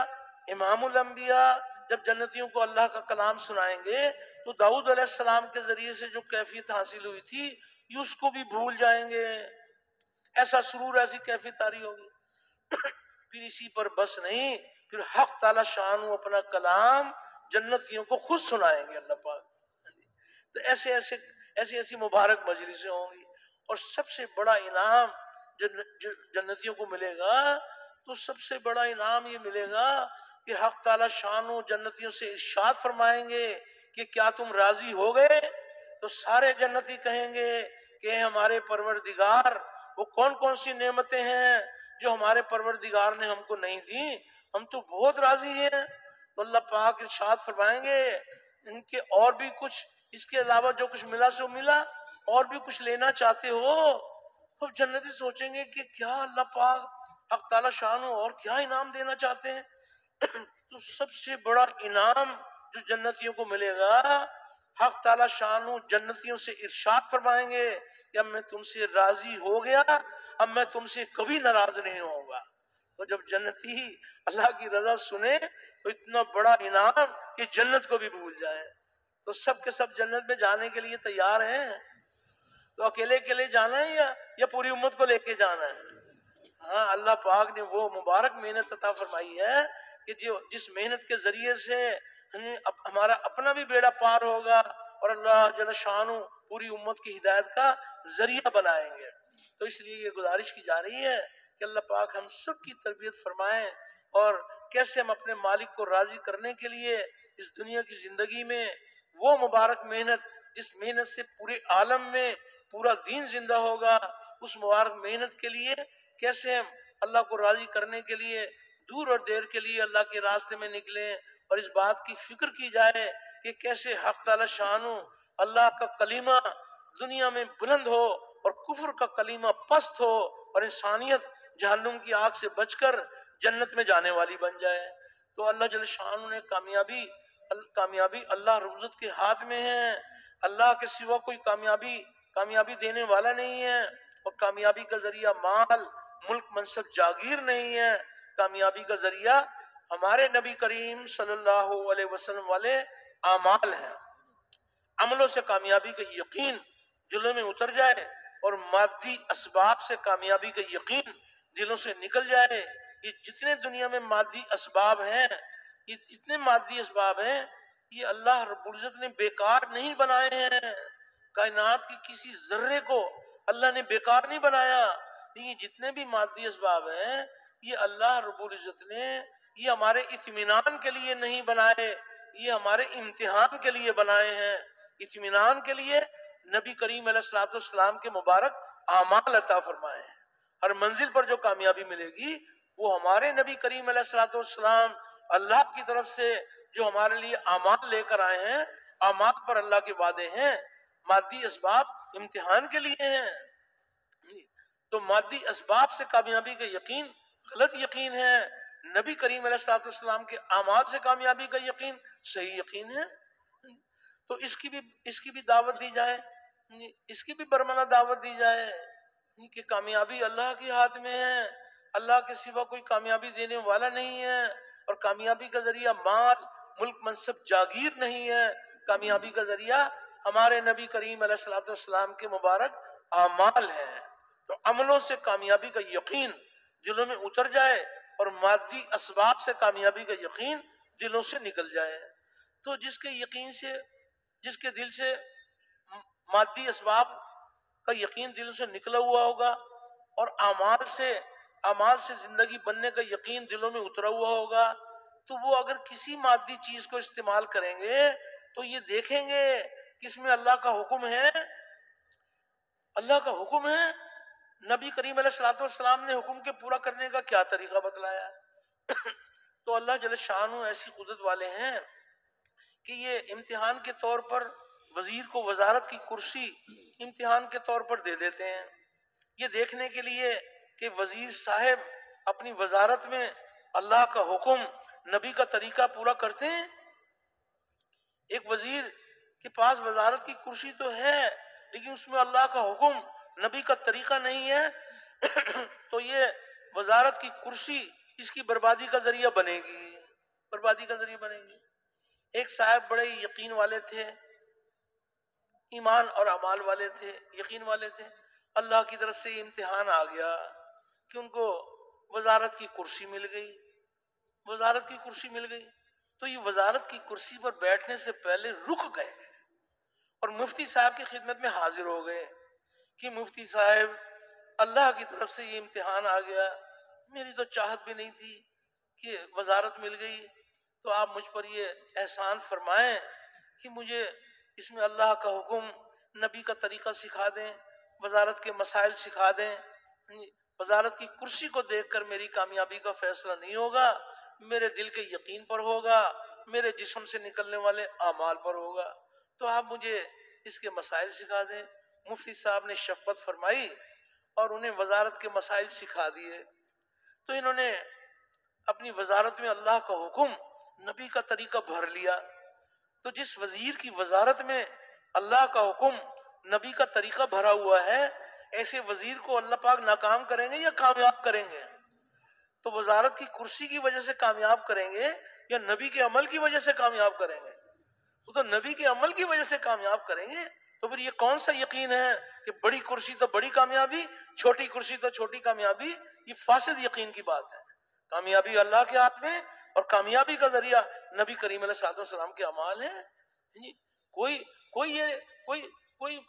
Speaker 1: امام الانبیاء جب جنتیوں کو اللہ کا کلام سنائیں گے تو داؤد علیہ السلام کے ذریعے سے جو کیفیت حاصل ہوئی تھی یہ اس کو بھی بھول جائیں گے، ایسا سرور، ایسی کیفیت طاری ہوگی۔ پھر اسی پر بس نہیں، پھر حق تعالی شان اپنا کلام جنتیوں کو خود سنائیں گے اللہ پاک۔ تو ایسی مبارک مجلسیں ہوں گی، اور سب سے بڑا انعام جو جنتیوں کو ملے گا، تو سب سے بڑا انعام یہ ملے گا کہ حق تعالی شان جنتیوں سے ارشاد فرمائیں گے کہ کیا تم راضی ہو گئے؟ تو سارے جنتی کہیں گے کہ ہمارے پروردگار، وہ کون کون سی نعمتیں ہیں جو ہمارے پروردگار نے ہم کو نہیں دی، ہم تو بہت راضی ہیں۔ تو اللہ پاک ارشاد فرمائیں گے ان کے اور بھی کچھ، اس کے علاوہ جو کچھ ملا سو ملا، اور بھی کچھ لینا چاہتے ہو؟ تو جنتی سوچیں گے کہ کیا اللہ پاک حق تعالی شان اور کیا انعام دینا چاہتے ہیں۔ تو سب سے بڑا انعام جو جنتیوں کو ملے گا، حق تعالی شان جنتیوں سے ارشاد فرمائیں گے کہ اب میں تم سے راضی ہو گیا، اب میں تم سے کبھی ناراض نہیں ہوں گا۔ تو جب جنتی اللہ کی رضا سنے تو اتنا بڑا انعام کہ جنت کو بھی بھول جائے۔ تو سب کے سب جنت میں جانے کے لیے تیار ہیں؟ تو اکیلے جانا ہے یا پوری امت کو لے کے جانا ہے؟ ہاں، اللہ پاک نے وہ مبارک محنت عطا فرمائی ہے کہ جس محنت کے ذریعے سے اب ہمارا اپنا بھی بیڑا پار ہوگا اور اللہ جل شانہ پوری امت کی ہدایت کا ذریعہ بنائیں گے۔ تو اس لیے یہ گزارش کی جا رہی ہے کہ اللہ پاک ہم سب کی تربیت فرمائیں، اور کیسے ہم اپنے مالک کو راضی کرنے کے لیے اس دنیا کی زندگی میں وہ مبارک محنت جس محنت سے پورے عالم میں پورا دین زندہ ہوگا، اس مبارک محنت کے لیے کیسے ہم اللہ کو راضی کرنے کے لیے دور اور دیر کے لیے اللہ کے راستے میں نکلیں، اور اس بات کی فکر کی جائے کہ کیسے حق تعالی شانہ اللہ کا کلمہ دنیا میں بلند ہو اور کفر کا کلمہ پست ہو، اور انسانیت جہنم کی آگ سے بچ کر جنت میں جانے والی بن جائے۔ تو اللہ جل شانہ نے کامیابی اللہ رب العزت کے ہاتھ میں ہے، اللہ کے سوا کوئی کامیابی دینے والا نہیں ہے، اور کامیابی کا ذریعہ مال ملک منصب جاگیر نہیں ہے، کامیابی کا ذریعہ ہمارے نبی کریم صلی اللہ علیہ وسلم والے اعمال ہیں۔ عملوں سے کامیابی کا یقین دلوں میں اتر جائے، اور مادی اسباب سے کامیابی کا یقین دلوں سے نکل جائے۔ یہ جتنے دنیا میں مادی اسباب ہیں، یہ جتنے مادی اسباب ہیں، یہ اللہ رب العزت نے بیکار نہیں بنائے ہیں۔ کائنات کی کسی ذرے کو اللہ نے بیکار نہیں بنایا۔ یہ جتنے بھی مادی اسباب ہیں، یہ اللہ رب العزت نے یہ ہمارے اطمینان کے لیے نہیں بنائے، یہ ہمارے امتحان کے لیے بنائے ہیں۔ اطمینان کے لیے نبی کریم علیہ الصلوۃ والسلام کے مبارک اعمال عطا فرمائے ہیں۔ ہر منزل پر جو کامیابی ملے گی وہ ہمارے نبی کریم علیہ الصلوۃ والسلام اللہ کی طرف سے جو ہمارے لیے اعمال لے کر آئے ہیں، اعمال پر اللہ کے وعدے ہیں، مادی اسباب امتحان کے لیے ہیں۔ تو مادی اسباب سے کامیابی کا یقین غلط یقین ہے، نبی کریم علیہ الصلوۃ والسلام کے اعمال سے کامیابی کا یقین صحیح یقین ہے۔ تو اس کی بھی دعوت دی جائے، اس کی بھی برملا دعوت دی جائے کہ کامیابی اللہ کے ہاتھ میں ہے، اللہ کے سوا کوئی کامیابی دینے والا نہیں ہے، اور کامیابی کا ذریعہ مال ملک منصب جاگیر نہیں ہے، کامیابی کا ذریعہ ہمارے نبی کریم علیہ الصلوۃ والسلام کے مبارک اعمال ہیں۔ تو عملوں سے کامیابی کا یقین دلوں میں اتر جائے، اور مادی اسباب سے کامیابی کا یقین دلوں سے نکل جائے۔ تو جس کے دل سے مادی اسباب کا یقین دل سے نکلا ہوا ہوگا، اور اعمال سے زندگی بننے کا یقین دلوں میں اترا ہوا ہوگا، تو وہ اگر کسی مادی چیز کو استعمال کریں گے تو یہ دیکھیں گے کہ اس میں اللہ کا حکم ہے، اللہ کا حکم ہے، نبی کریم علیہ الصلوۃ والسلام نے حکم کے پورا کرنے کا کیا طریقہ بتلایا۔ تو اللہ جل شانہ ایسی قدرت والے ہیں کہ یہ امتحان کے طور پر وزیر کو وزارت کی کرسی امتحان کے طور پر دے دیتے ہیں، یہ دیکھنے کے لیے کہ وزیر صاحب اپنی وزارت میں اللہ کا حکم نبی کا طریقہ پورا کرتے ہیں۔ ایک وزیر کے پاس وزارت کی کرسی تو ہے، لیکن اس میں اللہ کا حکم نبی کا طریقہ نہیں ہے، تو یہ وزارت کی کرسی اس کی بربادی کا ذریعہ بنے گی۔ ایک صاحب بڑے یقین والے تھے، ایمان اور اعمال والے تھے، یقین والے تھے۔ اللہ کی طرف سے یہ امتحان آ گیا کہ ان کو وزارت کی کرسی مل گئی۔ تو یہ وزارت کی کرسی پر بیٹھنے سے پہلے رک گئے اور مفتی صاحب کی خدمت میں حاضر ہو گئے کہ مفتی صاحب، اللہ کی طرف سے یہ امتحان آ گیا، میری تو چاہت بھی نہیں تھی کہ وزارت مل گئی، تو آپ مجھ پر یہ احسان فرمائیں کہ مجھے اس میں اللہ کا حکم، نبی کا طریقہ سکھا دیں، وزارت کے مسائل سکھا دیں۔ وزارت کی کرسی کو دیکھ کر میری کامیابی کا فیصلہ نہیں ہوگا، میرے دل کے یقین پر ہوگا، میرے جسم سے نکلنے والے اعمال پر ہوگا، تو آپ مجھے اس کے مسائل سکھا دیں۔ مفتی صاحب نے شفقت فرمائی اور انہیں وزارت کے مسائل سکھا دیے۔ تو انہوں نے اپنی وزارت میں اللہ کا حکم، نبی کا طریقہ بھر لیا۔ تو جس وزیر کی وزارت میں اللہ کا حکم، نبی کا طریقہ بھرا ہوا ہے، ایسے وزیر کو اللہ پاک ناکام کریں گے یا کامیاب کریں گے؟ تو وزارت کی کرسی کی وجہ سے کامیاب کریں گے یا نبی کے عمل کی وجہ سے کامیاب کریں گے؟ وہ تو نبی کے عمل کی وجہ سے کامیاب کریں گے۔ تو پھر یہ کون سا یقین ہے کہ بڑی کرسی تو بڑی کامیابی، چھوٹی کرسی تو چھوٹی کامیابی؟ یہ فاسد یقین کی بات ہے۔ کامیابی اللہ کے ہاتھ میں، اور کامیابی کا ذریعہ نبی کریم علیہ السلام کے اعمال ہیں. کوئی کوئی یہ کوئی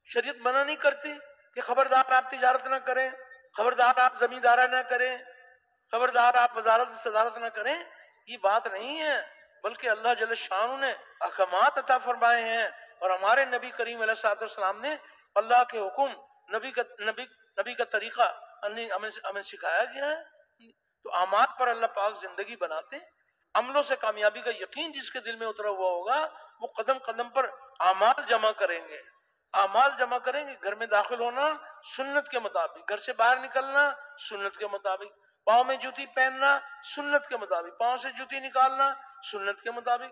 Speaker 1: شریعت منع نہیں کرتی کہ خبردار آپ تجارت نہ کریں، خبردار آپ زمیندارہ نہ کریں، خبردار آپ وزارت صدارت نہ کریں. یہ بات نہیں ہے، بلکہ اللہ جل شانہ نے احکامات عطا فرمائے ہیں، اور ہمارے نبی کریم علیہ السلام نے اللہ کے حکم، نبی کا طریقہ ہمیں سکھایا گیا ہے. تو اعمال پر اللہ پاک زندگی بناتے ہیں. عملوں سے کامیابی کا یقین جس کے دل میں اترا ہوا ہوگا وہ قدم قدم پر اعمال جمع کریں گے. اعمال جمع کریں گے. گھر میں داخل ہونا سنت کے مطابق، گھر سے باہر نکلنا سنت کے مطابق، پاؤں میں جوتی پہننا سنت کے مطابق، پاؤں سے جوتی نکالنا سنت کے مطابق.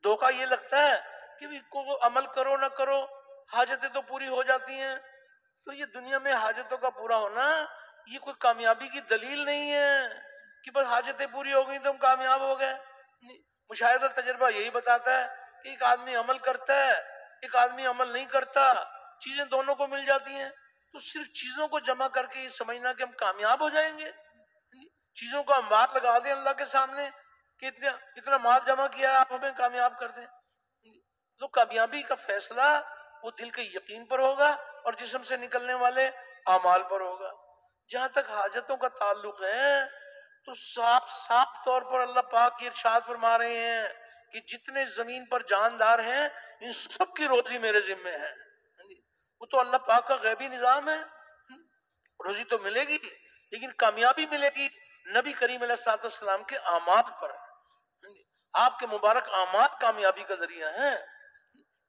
Speaker 1: دھوکہ یہ لگتا ہے کہ کو عمل کرو نہ کرو حاجتیں تو پوری ہو جاتی ہیں. تو یہ دنیا میں حاجتوں کا پورا ہونا یہ کوئی کامیابی کی دلیل نہیں ہے کہ بس حاجتیں پوری ہو گئی تو ہم کامیاب ہو گئے. مشاہدہ تجربہ یہی بتاتا ہے کہ ایک آدمی عمل کرتا ہے، ایک آدمی عمل نہیں کرتا، چیزیں دونوں کو مل جاتی ہیں. تو صرف چیزوں کو جمع کر کے یہ سمجھنا کہ ہم کامیاب ہو جائیں گے، چیزوں کو ہم بات لگا دیں اللہ کے سامنے کہ اتنا مال جمع کیا آپ ہمیں کامیاب کر دیں. تو کامیابی کا فیصلہ وہ دل کے یقین پر ہوگا اور جسم سے نکلنے والے اعمال پر ہوگا. جہاں تک حاجتوں کا تعلق ہے تو صاف طور پر اللہ پاک یہ ارشاد فرما رہے ہیں کہ جتنے زمین پر جاندار ہیں ان سب کی روزی میرے ذمے ہے. وہ تو اللہ پاک کا غیبی نظام ہے. روزی تو ملے گی لیکن کامیابی ملے گی نبی کریم علیہ السلام کے اعمال پر. آپ کے مبارک اعمال کامیابی کا ذریعہ ہیں.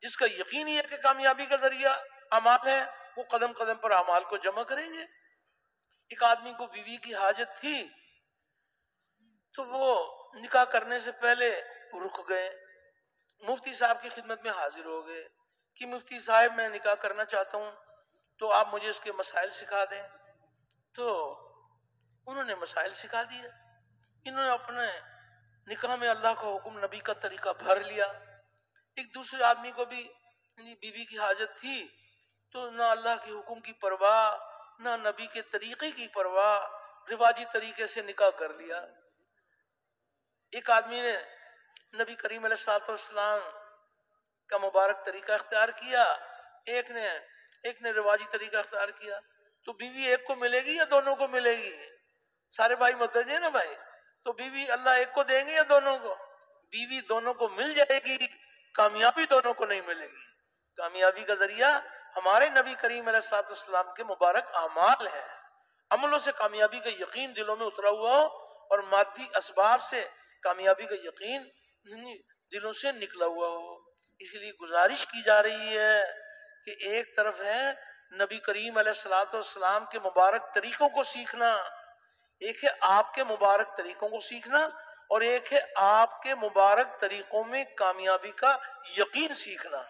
Speaker 1: جس کا یقین یہ ہے کہ کامیابی کا ذریعہ اعمال ہے وہ قدم قدم پر اعمال کو جمع کریں گے. ایک آدمی کو بیوی کی حاجت تھی تو وہ نکاح کرنے سے پہلے رک گئے، مفتی صاحب کی خدمت میں حاضر ہو گئے کہ مفتی صاحب میں نکاح کرنا چاہتا ہوں تو آپ مجھے اس کے مسائل سکھا دیں. تو انہوں نے مسائل سکھا دیے. انہوں نے اپنے نکاح میں اللہ کا حکم نبی کا طریقہ بھر لیا. ایک دوسرے آدمی کو بھی بیوی کی حاجت تھی تو نہ اللہ کے حکم کی پرواہ نہ نبی کے طریقے کی پرواہ، رواجی طریقے سے نکاح کر لیا. ایک آدمی نے نبی کریم علیہ السلام کا مبارک طریقہ اختیار کیا، ایک نے رواجی طریقہ اختیار کیا. تو بیوی ایک کو ملے گی یا دونوں کو ملے گی؟ سارے بھائی متوجہ نا بھائی. تو بیوی اللہ ایک کو دیں گے یا دونوں کو؟ بیوی دونوں کو مل جائے گی، کامیابی دونوں کو نہیں ملے گی. کامیابی کا ذریعہ ہمارے نبی کریم علیہ السلام کے مبارک اعمال ہیں. عملوں سے کامیابی کا یقین دلوں میں اترا ہوا ہو اور مادی اسباب سے کامیابی کا یقین دلوں سے نکلا ہوا ہو. اس لیے گزارش کی جا رہی ہے کہ ایک طرف ہے نبی کریم علیہ السلام کے مبارک طریقوں کو سیکھنا، ایک ہے آپ کے مبارک طریقوں کو سیکھنا، اور ایک ہے آپ کے مبارک طریقوں میں کامیابی کا یقین سیکھنا.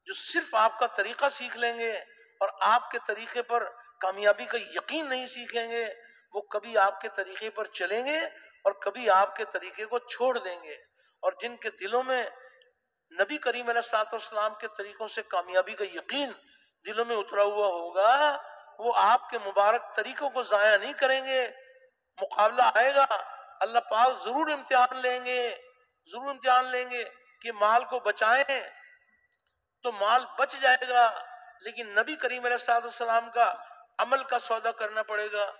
Speaker 1: جو صرف آپ کا طریقہ سیکھ لیں گے اور آپ کے طریقے پر کامیابی کا یقین نہیں سیکھیں گے وہ کبھی آپ کے طریقے پر چلیں گے اور کبھی آپ کے طریقے کو چھوڑ دیں گے. اور جن کے دلوں میں نبی کریم علیہ السلام کے طریقوں سے کامیابی کا یقین دلوں میں اترا ہوا ہوگا وہ آپ کے مبارک طریقوں کو ضائع نہیں کریں گے. مقابلہ آئے گا اللہ پاک ضرور امتحان لیں گے کہ مال کو بچائیں تو مال بچ جائے گا، لیکن نبی کریم علیہ السلام کا عمل کا سودا کرنا پڑے گا.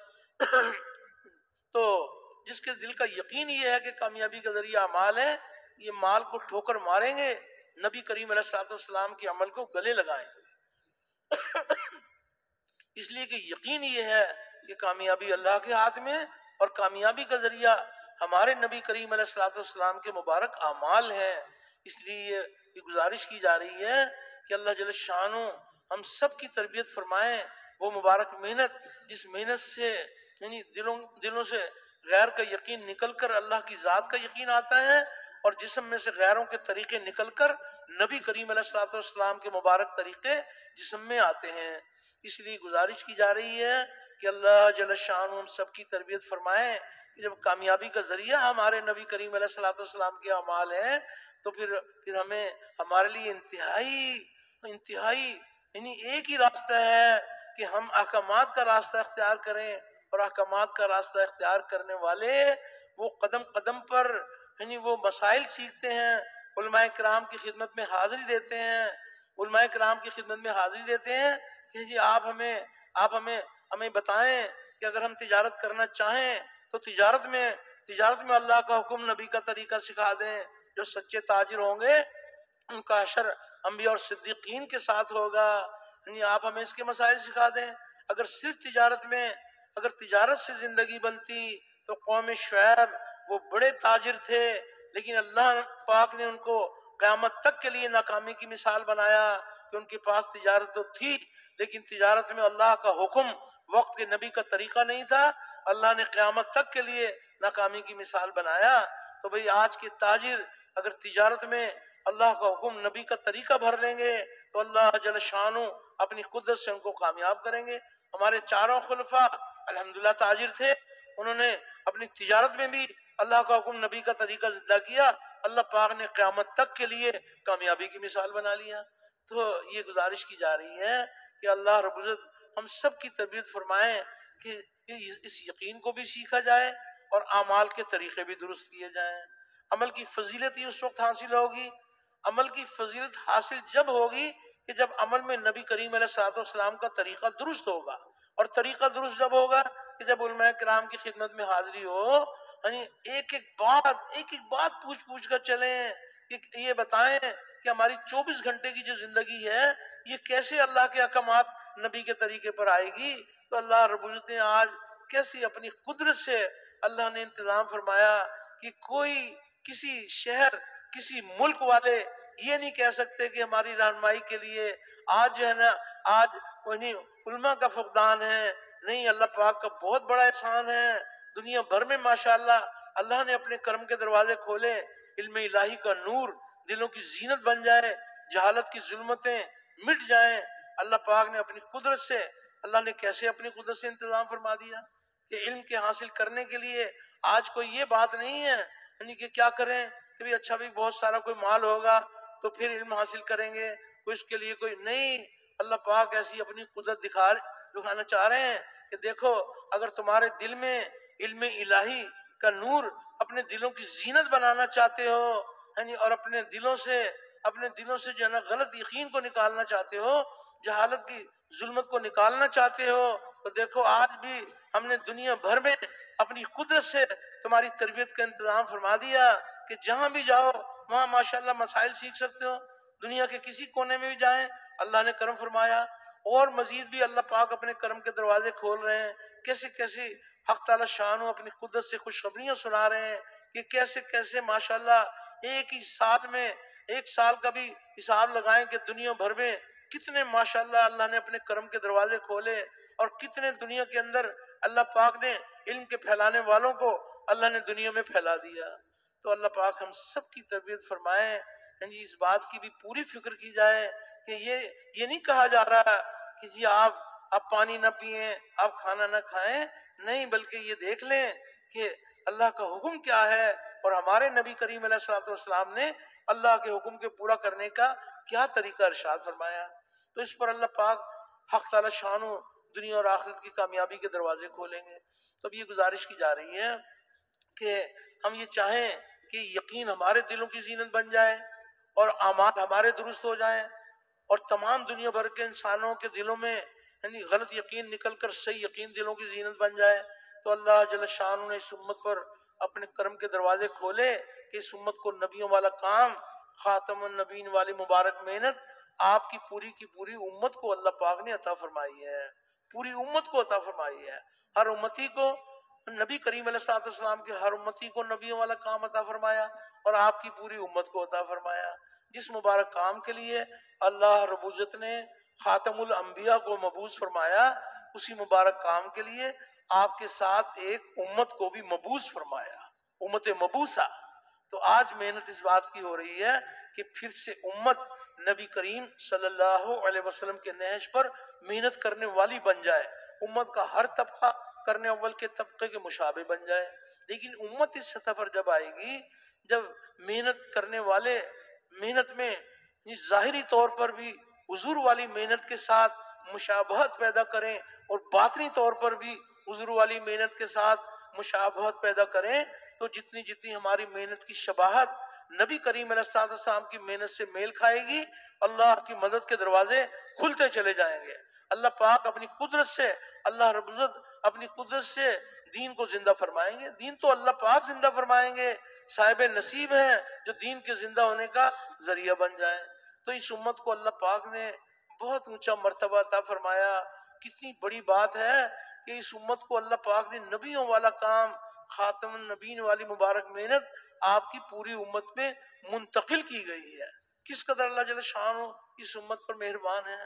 Speaker 1: تو جس کے دل کا یقین یہ ہے کہ کامیابی کا ذریعہ مال ہے، یہ مال کو ٹھوکر ماریں گے، نبی کریم علیہ السلام کے عمل کو گلے لگائیں گے. اس لیے کہ یقین یہ ہے کہ کامیابی اللہ کے ہاتھ میں اور کامیابی کا ذریعہ ہمارے نبی کریم علیہ السلام کے مبارک اعمال ہیں. اس لیے یہ گزارش کی جا رہی ہے کہ اللہ جل شانہ ہم سب کی تربیت فرمائیں. وہ مبارک محنت جس محنت سے یعنی دلوں سے غیر کا یقین نکل کر اللہ کی ذات کا یقین آتا ہے اور جسم میں سے غیروں کے طریقے نکل کر نبی کریم علیہ السلام کے مبارک طریقے جسم میں آتے ہیں. اس لیے گزارش کی جا رہی ہے کہ اللہ جل شانہ ہم سب کی تربیت فرمائیں کہ جب کامیابی کا ذریعہ ہمارے نبی کریم علیہ السلام کے اعمال ہیں تو پھر ہمیں ہمارے لیے انتہائی یعنی ایک ہی راستہ ہے کہ ہم احکامات کا راستہ اختیار کریں، اور احکامات کا راستہ اختیار کرنے والے وہ قدم قدم پر یعنی وہ مسائل سیکھتے ہیں، علماء کرام کی خدمت میں حاضری دیتے ہیں، علماء کرام کی خدمت میں حاضری دیتے ہیں کہ جی آپ ہمیں بتائیں کہ اگر ہم تجارت کرنا چاہیں تو تجارت میں اللہ کا حکم، نبی کا طریقہ سکھا دیں۔ جو سچے تاجر ہوں گے ان کا حشر انبیاء اور صدیقین کے ساتھ ہوگا، یعنی آپ ہمیں اس کے مسائل سکھا دیں۔ اگر تجارت سے زندگی بنتی تو قوم شعیب وہ بڑے تاجر تھے، لیکن اللہ پاک نے ان کو قیامت تک کے لیے ناکامی کی مثال بنایا کہ ان کے پاس تجارت تو تھی لیکن تجارت میں اللہ کا حکم، وقت کے نبی کا طریقہ نہیں تھا، اللہ نے قیامت تک کے لیے ناکامی کی مثال بنایا۔ تو بھئی آج کے تاجر اگر تجارت میں اللہ کا حکم، نبی کا طریقہ بھر لیں گے تو اللہ جل شانہ اپنی قدرت سے ان کو کامیاب کریں گے۔ ہمارے چاروں خلفاء الحمدللہ تاجر تھے، انہوں نے اپنی تجارت میں بھی اللہ کا حکم، نبی کا طریقہ زندہ کیا، اللہ پاک نے قیامت تک کے لیے کامیابی کی مثال بنا لیا۔ تو یہ گزارش کی جا رہی ہے کہ اللہ رب العزت ہم سب کی تربیت فرمائیں کہ اس یقین کو بھی سیکھا جائے اور اعمال کے طریقے بھی درست کیے جائیں۔ عمل کی فضیلت ہی اس وقت حاصل ہوگی، عمل کی فضیلت حاصل جب ہوگی کہ جب عمل میں نبی کریم علیہ الصلوۃ والسلام کا طریقہ درست ہوگا، اور طریقہ درست جب ہوگا کہ جب علماء کرام کی خدمت میں حاضری ہو، یعنی ایک ایک بات پوچھ کر چلیں کہ یہ بتائیں کہ ہماری 24 گھنٹے کی جو زندگی ہے یہ کیسے اللہ کے احکامات نبی کے طریقے پر آئے گی۔ تو اللہ رب العزت نے آج کیسی اپنی قدرت سے اللہ نے انتظام فرمایا کہ کوئی کسی شہر، کسی ملک والے یہ نہیں کہہ سکتے کہ ہماری رہنمائی کے لیے آج جو ہے نا آج علماء کا فقدان ہے۔ نہیں، اللہ پاک کا بہت بڑا احسان ہے، دنیا بھر میں ماشاءاللہ اللہ نے اپنے کرم کے دروازے کھولے، علم الہی کا نور دلوں کی زینت بن جائے، جہالت کی ظلمتیں مٹ جائیں۔ اللہ پاک نے اپنی قدرت سے، اللہ نے کیسے اپنی قدرت سے انتظام فرما دیا کہ علم کے حاصل کرنے کے لیے آج کوئی یہ بات نہیں ہے یعنی کہ کیا کریں کہ بھی اچھا بھی بہت سارا کوئی مال ہوگا تو پھر علم حاصل کریں گے، کوئی اس کے لیے کوئی نہیں۔ اللہ پاک ایسی اپنی قدرت دکھانا چاہ رہے ہیں کہ دیکھو اگر تمہارے دل میں علم الہی کا نور اپنے دلوں کی زینت بنانا چاہتے ہو یعنی اور اپنے دلوں سے جو ہے نا غلط یقین کو نکالنا چاہتے ہو، جہالت کی ظلمت کو نکالنا چاہتے ہو، تو دیکھو آج بھی ہم نے دنیا بھر میں اپنی قدرت سے تمہاری تربیت کا انتظام فرما دیا کہ جہاں بھی جاؤ وہاں ماشاءاللہ مسائل سیکھ سکتے ہو، دنیا کے کسی کونے میں بھی جائیں اللہ نے کرم فرمایا۔ اور مزید بھی اللہ پاک اپنے کرم کے دروازے کھول رہے ہیں، کیسے کیسے حق تعالی شان اپنی قدرت سے خوشخبریاں سنا رہے ہیں کہ کیسے کیسے ماشاءاللہ ایک ہی ساتھ میں ایک سال کا بھی حساب لگائیں کہ دنیا بھر میں کتنے ماشاءاللہ اللہ نے اپنے کرم کے دروازے کھولے اور کتنے دنیا کے اندر اللہ پاک نے علم کے پھیلانے والوں کو اللہ نے دنیا میں پھیلا دیا۔ تو اللہ پاک ہم سب کی تربیت فرمائیں، یعنی اس بات کی بھی پوری فکر کی جائے کہ یہ نہیں کہا جا رہا کہ جی آپ پانی نہ پئیں، آپ کھانا نہ کھائیں، نہیں، بلکہ یہ دیکھ لیں کہ اللہ کا حکم کیا ہے اور ہمارے نبی کریم علیہ الصلوۃ والسلام نے اللہ کے حکم کے پورا کرنے کا کیا طریقہ ارشاد فرمایا۔ تو اس پر اللہ پاک حق تعالی شان دنیا اور آخرت کی کامیابی کے دروازے کھولیں گے۔ تو اب یہ گزارش کی جا رہی ہے کہ ہم یہ چاہیں کہ یقین ہمارے دلوں کی زینت بن جائے اور اعمال ہمارے درست ہو جائیں اور تمام دنیا بھر کے انسانوں کے دلوں میں یعنی غلط یقین نکل کر صحیح یقین دلوں کی زینت بن جائے۔ تو اللہ جل شانہ نے اس امت پر اپنے کرم کے دروازے کھولے کہ اس امت کو نبیوں والا کام، خاتم النبیین والی مبارک محنت آپ کی پوری امت کو اللہ پاک نے عطا فرمائی ہے، پوری امت کو عطا فرمائی ہے۔ ہر امتی کو نبی کریم علیہ الصلوۃ والسلام کے ہر امتی کو نبیوں والا کام عطا فرمایا اور آپ کی پوری امت کو عطا فرمایا۔ جس مبارک کام کے لیے اللہ رب العزت نے خاتم الانبیاء کو مبعوث فرمایا، اسی مبارک کام کے لیے آپ کے ساتھ ایک امت کو بھی مبعوث فرمایا، امت مبعوثہ۔ تو آج محنت اس بات کی ہو رہی ہے کہ پھر سے امت نبی کریم صلی اللہ علیہ وسلم کے نہج پر محنت کرنے والی بن جائے، امت کا ہر طبقہ کرنے اول کے طبقے کے مشابہ بن جائے۔ لیکن امت اس سطح پر جب آئے گی جب محنت کرنے والے محنت میں ظاہری طور پر بھی حضور والی محنت کے ساتھ مشابہت پیدا کریں اور باطنی طور پر بھی حضور والی محنت کے ساتھ مشابہت پیدا کریں، تو جتنی جتنی ہماری محنت کی شباہت نبی کریم علیہ السلام کی محنت سے میل کھائے گی، اللہ کی مدد کے دروازے کھلتے چلے جائیں گے۔ اللہ پاک اپنی قدرت سے، اللہ رب العزت اپنی قدرت سے دین کو زندہ فرمائیں گے۔ دین تو اللہ پاک زندہ فرمائیں گے، صاحب نصیب ہیں جو دین کے زندہ ہونے کا ذریعہ بن جائیں۔ تو اس امت کو اللہ پاک نے بہت اونچا مرتبہ عطا فرمایا۔ کتنی بڑی بات ہے کہ اس امت کو اللہ پاک نے نبیوں والا کام، خاتم النبیین والی مبارک محنت آپ کی پوری امت میں منتقل کی گئی ہے۔ کس قدر اللہ جل شانہ اس امت پر مہربان ہے۔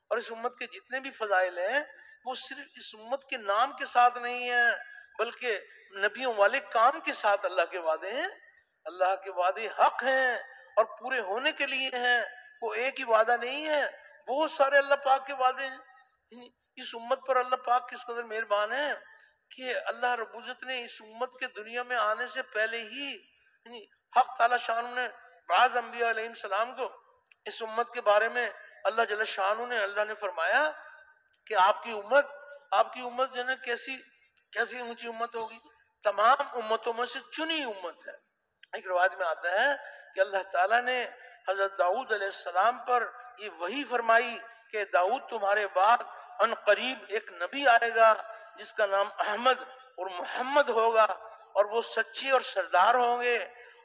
Speaker 1: اور اس امت کے جتنے بھی فضائل ہیں وہ صرف اس امت کے نام کے ساتھ نہیں ہیں، بلکہ نبیوں والے کام کے ساتھ اللہ کے وعدے ہیں۔ اللہ کے وعدے حق ہیں اور پورے ہونے کے لیے ہیں، وہ ایک ہی وعدہ نہیں ہے، بہت سارے اللہ پاک کے وعدے ہیں۔ اس امت پر اللہ پاک کس قدر مہربان ہے کہ اللہ رب العزت نے اس امت کے دنیا میں آنے سے پہلے ہی حق تعالی شان نے بعض انبیاء علیہ السلام کو اس امت کے بارے میں اللہ جل شانہ نے اللہ نے فرمایا کہ آپ کی امت جو ہے کیسی اونچی امت ہوگی، تمام امتوں میں سے چنی امت ہے۔ ایک روایت میں آتا ہے کہ اللہ تعالیٰ نے حضرت داؤد علیہ السلام پر یہ وحی فرمائی کہ داؤد تمہارے بعد ان قریب ایک نبی آئے گا جس کا نام احمد اور محمد ہوگا، اور وہ سچے اور سردار ہوں گے،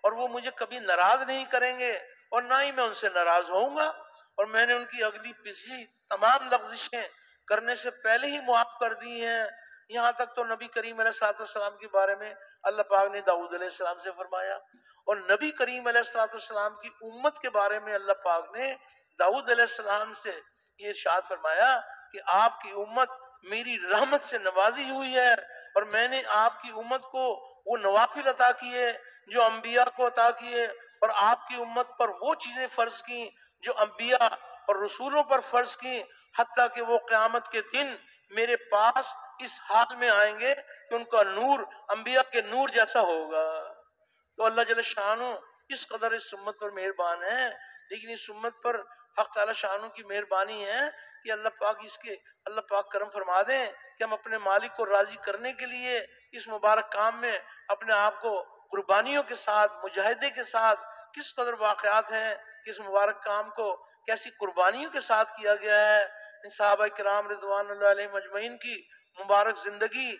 Speaker 1: اور وہ مجھے کبھی ناراض نہیں کریں گے اور نہ ہی میں ان سے ناراض ہوں گا، اور میں نے ان کی اگلی پچھلی تمام لغزشیں کرنے سے پہلے ہی معاف کر دی ہیں۔ یہاں تک تو نبی کریم علیہ السلام کے بارے میں اللہ پاک نے داؤد علیہ السلام سے فرمایا، اور نبی کریم علیہ السلام کی امت کے بارے میں اللہ پاک نے داؤد علیہ السلام سے یہ ارشاد فرمایا کہ آپ کی امت میری رحمت سے نوازی ہوئی ہے، اور میں نے آپ کی امت کو وہ نوافل عطا کیے جو انبیاء کو عطا کیے، اور آپ کی امت پر وہ چیزیں فرض کی جو انبیاء اور رسولوں پر فرض کی، حتیٰ کہ وہ قیامت کے دن میرے پاس اس حال میں آئیں گے کہ ان کا نور انبیاء کے نور جیسا ہوگا۔ تو اللہ جل شانہ اس قدر اس امت پر مہربان ہے، لیکن اس امت پر حق تعالی شانہ کی مہربانی ہے کہ اللہ پاک کرم فرما دیں کہ ہم اپنے مالک کو راضی کرنے کے لیے اس مبارک کام میں اپنے آپ کو قربانیوں کے ساتھ، مجاہدے کے ساتھ، کس قدر واقعات ہیں کہ اس مبارک کام کو کیسی قربانیوں کے ساتھ کیا گیا ہے۔ صحابہ کرام رضوان اللہ علیہم اجمعین کی مبارک زندگی،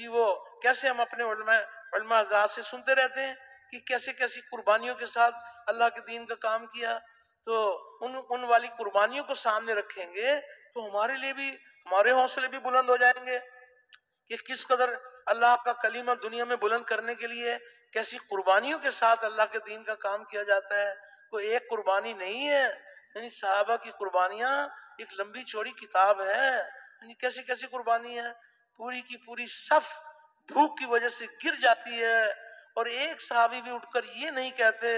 Speaker 1: وہ کیسے ہم اپنے علماء حضرات سے سنتے رہتے ہیں کہ کیسے کیسی قربانیوں کے ساتھ اللہ کے دین کا کام کیا۔ تو ان والی قربانیوں کو سامنے رکھیں گے تو ہمارے لیے بھی ہمارے حوصلے بھی بلند ہو جائیں گے کہ کس قدر اللہ کا کلمہ دنیا میں بلند کرنے کے لیے کیسی قربانیوں کے ساتھ اللہ کے دین کا کام کیا جاتا ہے۔ کوئی ایک قربانی نہیں ہے، صحابہ کی قربانیاں ایک لمبی چوڑی کتاب ہے۔ کیسی کیسی قربانی ہے، پوری کی پوری صف بھوک کی وجہ سے گر جاتی ہے، اور ایک صحابی بھی اٹھ کر یہ نہیں کہتے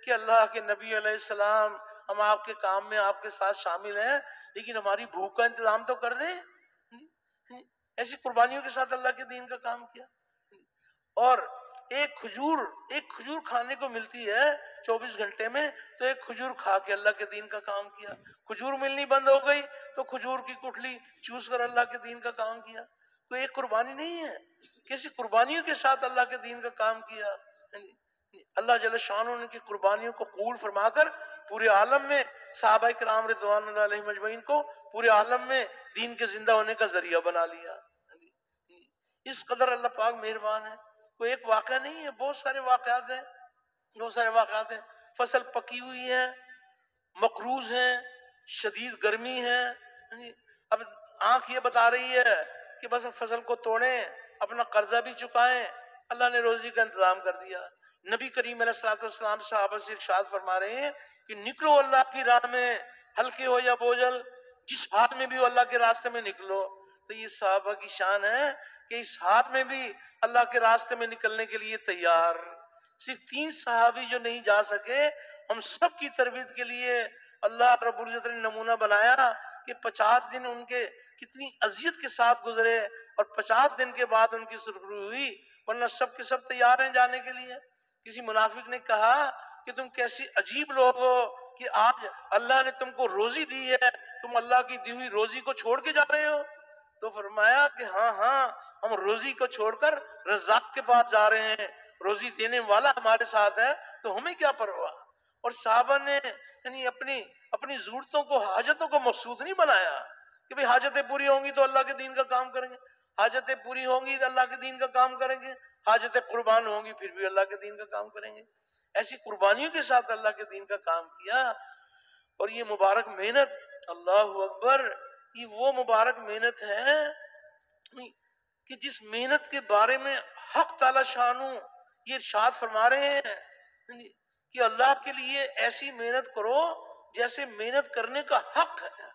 Speaker 1: کہ اللہ کے نبی علیہ السلام ہم آپ کے کام میں آپ کے ساتھ شامل ہیں، لیکن ہماری بھوک کا انتظام تو کر دیں۔ ایسی قربانیوں کے ساتھ اللہ کے دین کا کام کیا۔ اور ایک کھجور کھانے کو ملتی ہے 24 گھنٹے میں، تو ایک کھجور کھا کے اللہ کے دین کا کام کیا۔ کھجور ملنی بند ہو گئی تو کھجور کی گٹھلی چوس کر اللہ کے دین کا کام کیا۔ تو ایک قربانی نہیں ہے، کیسی قربانیوں کے ساتھ اللہ کے دین کا کام کیا۔ اللہ جل شانہ نے کی قربانیوں کو قبول فرما کر پورے عالم میں صحابہ کرام رضوان اللہ علیہم اجمعین کو پورے عالم میں دین کے زندہ ہونے کا ذریعہ بنا لیا۔ اس قدر اللہ پاک مہربان ہے۔ کوئی ایک واقعہ نہیں ہے، بہت سارے واقعات ہیں۔ فصل پکی ہوئی ہے، مقروض ہیں، شدید گرمی ہے، اب آنکھ یہ بتا رہی ہے کہ بس فصل کو توڑیں، اپنا قرضہ بھی چکائیں، اللہ نے روزی کا انتظام کر دیا۔ نبی کریم علیہ السلام صحابہ سے ارشاد فرما رہے ہیں کہ نکلو اللہ کی راہ میں، ہلکے ہو یا بوجھل، جس حال میں بھی ہو اللہ کے راستے میں نکلو۔ تو یہ صحابہ کی شان ہے کہ اس حال میں بھی اللہ کے راستے میں نکلنے کے لیے تیار۔ صرف 3 صحابی جو نہیں جا سکے، ہم سب کی تربیت کے لیے اللہ رب العزت نے نمونہ بنایا کہ 50 دن ان کے کتنی اذیت کے ساتھ گزرے، اور 50 دن کے بعد ان کی سرخروئی ہوئی، ورنہ سب کے سب تیار ہیں جانے کے لیے۔ کسی منافق نے کہا کہ تم کیسی عجیب لوگ ہو کہ آج اللہ نے تم کو روزی دی ہے، تم اللہ کی دی ہوئی روزی کو چھوڑ کے جا رہے ہو؟ تو فرمایا کہ ہاں ہم روزی کو چھوڑ کر رزاق کے پاس جا رہے ہیں، روزی دینے والا ہمارے ساتھ ہے تو ہمیں کیا پرواہ۔ اور صحابہ نے یعنی اپنی ضرورتوں کو، حاجتوں کو مقصود نہیں بنایا کہ بھئی حاجتیں پوری ہوں گی تو اللہ کے دین کا کام کریں گے، حاجتیں پوری ہوں گی تو اللہ کے دین کا کام کریں گے، حاجتیں قربان ہوں گی پھر بھی اللہ کے دین کا کام کریں گے۔ ایسی قربانیوں کے ساتھ اللہ کے دین کا کام کیا۔ اور یہ مبارک محنت، اللہ اکبر، یہ وہ مبارک محنت ہے کہ جس محنت کے بارے میں حق تعالی شانو یہ ارشاد فرما رہے ہیں کہ اللہ کے لیے ایسی محنت کرو جیسے محنت کرنے کا حق ہے۔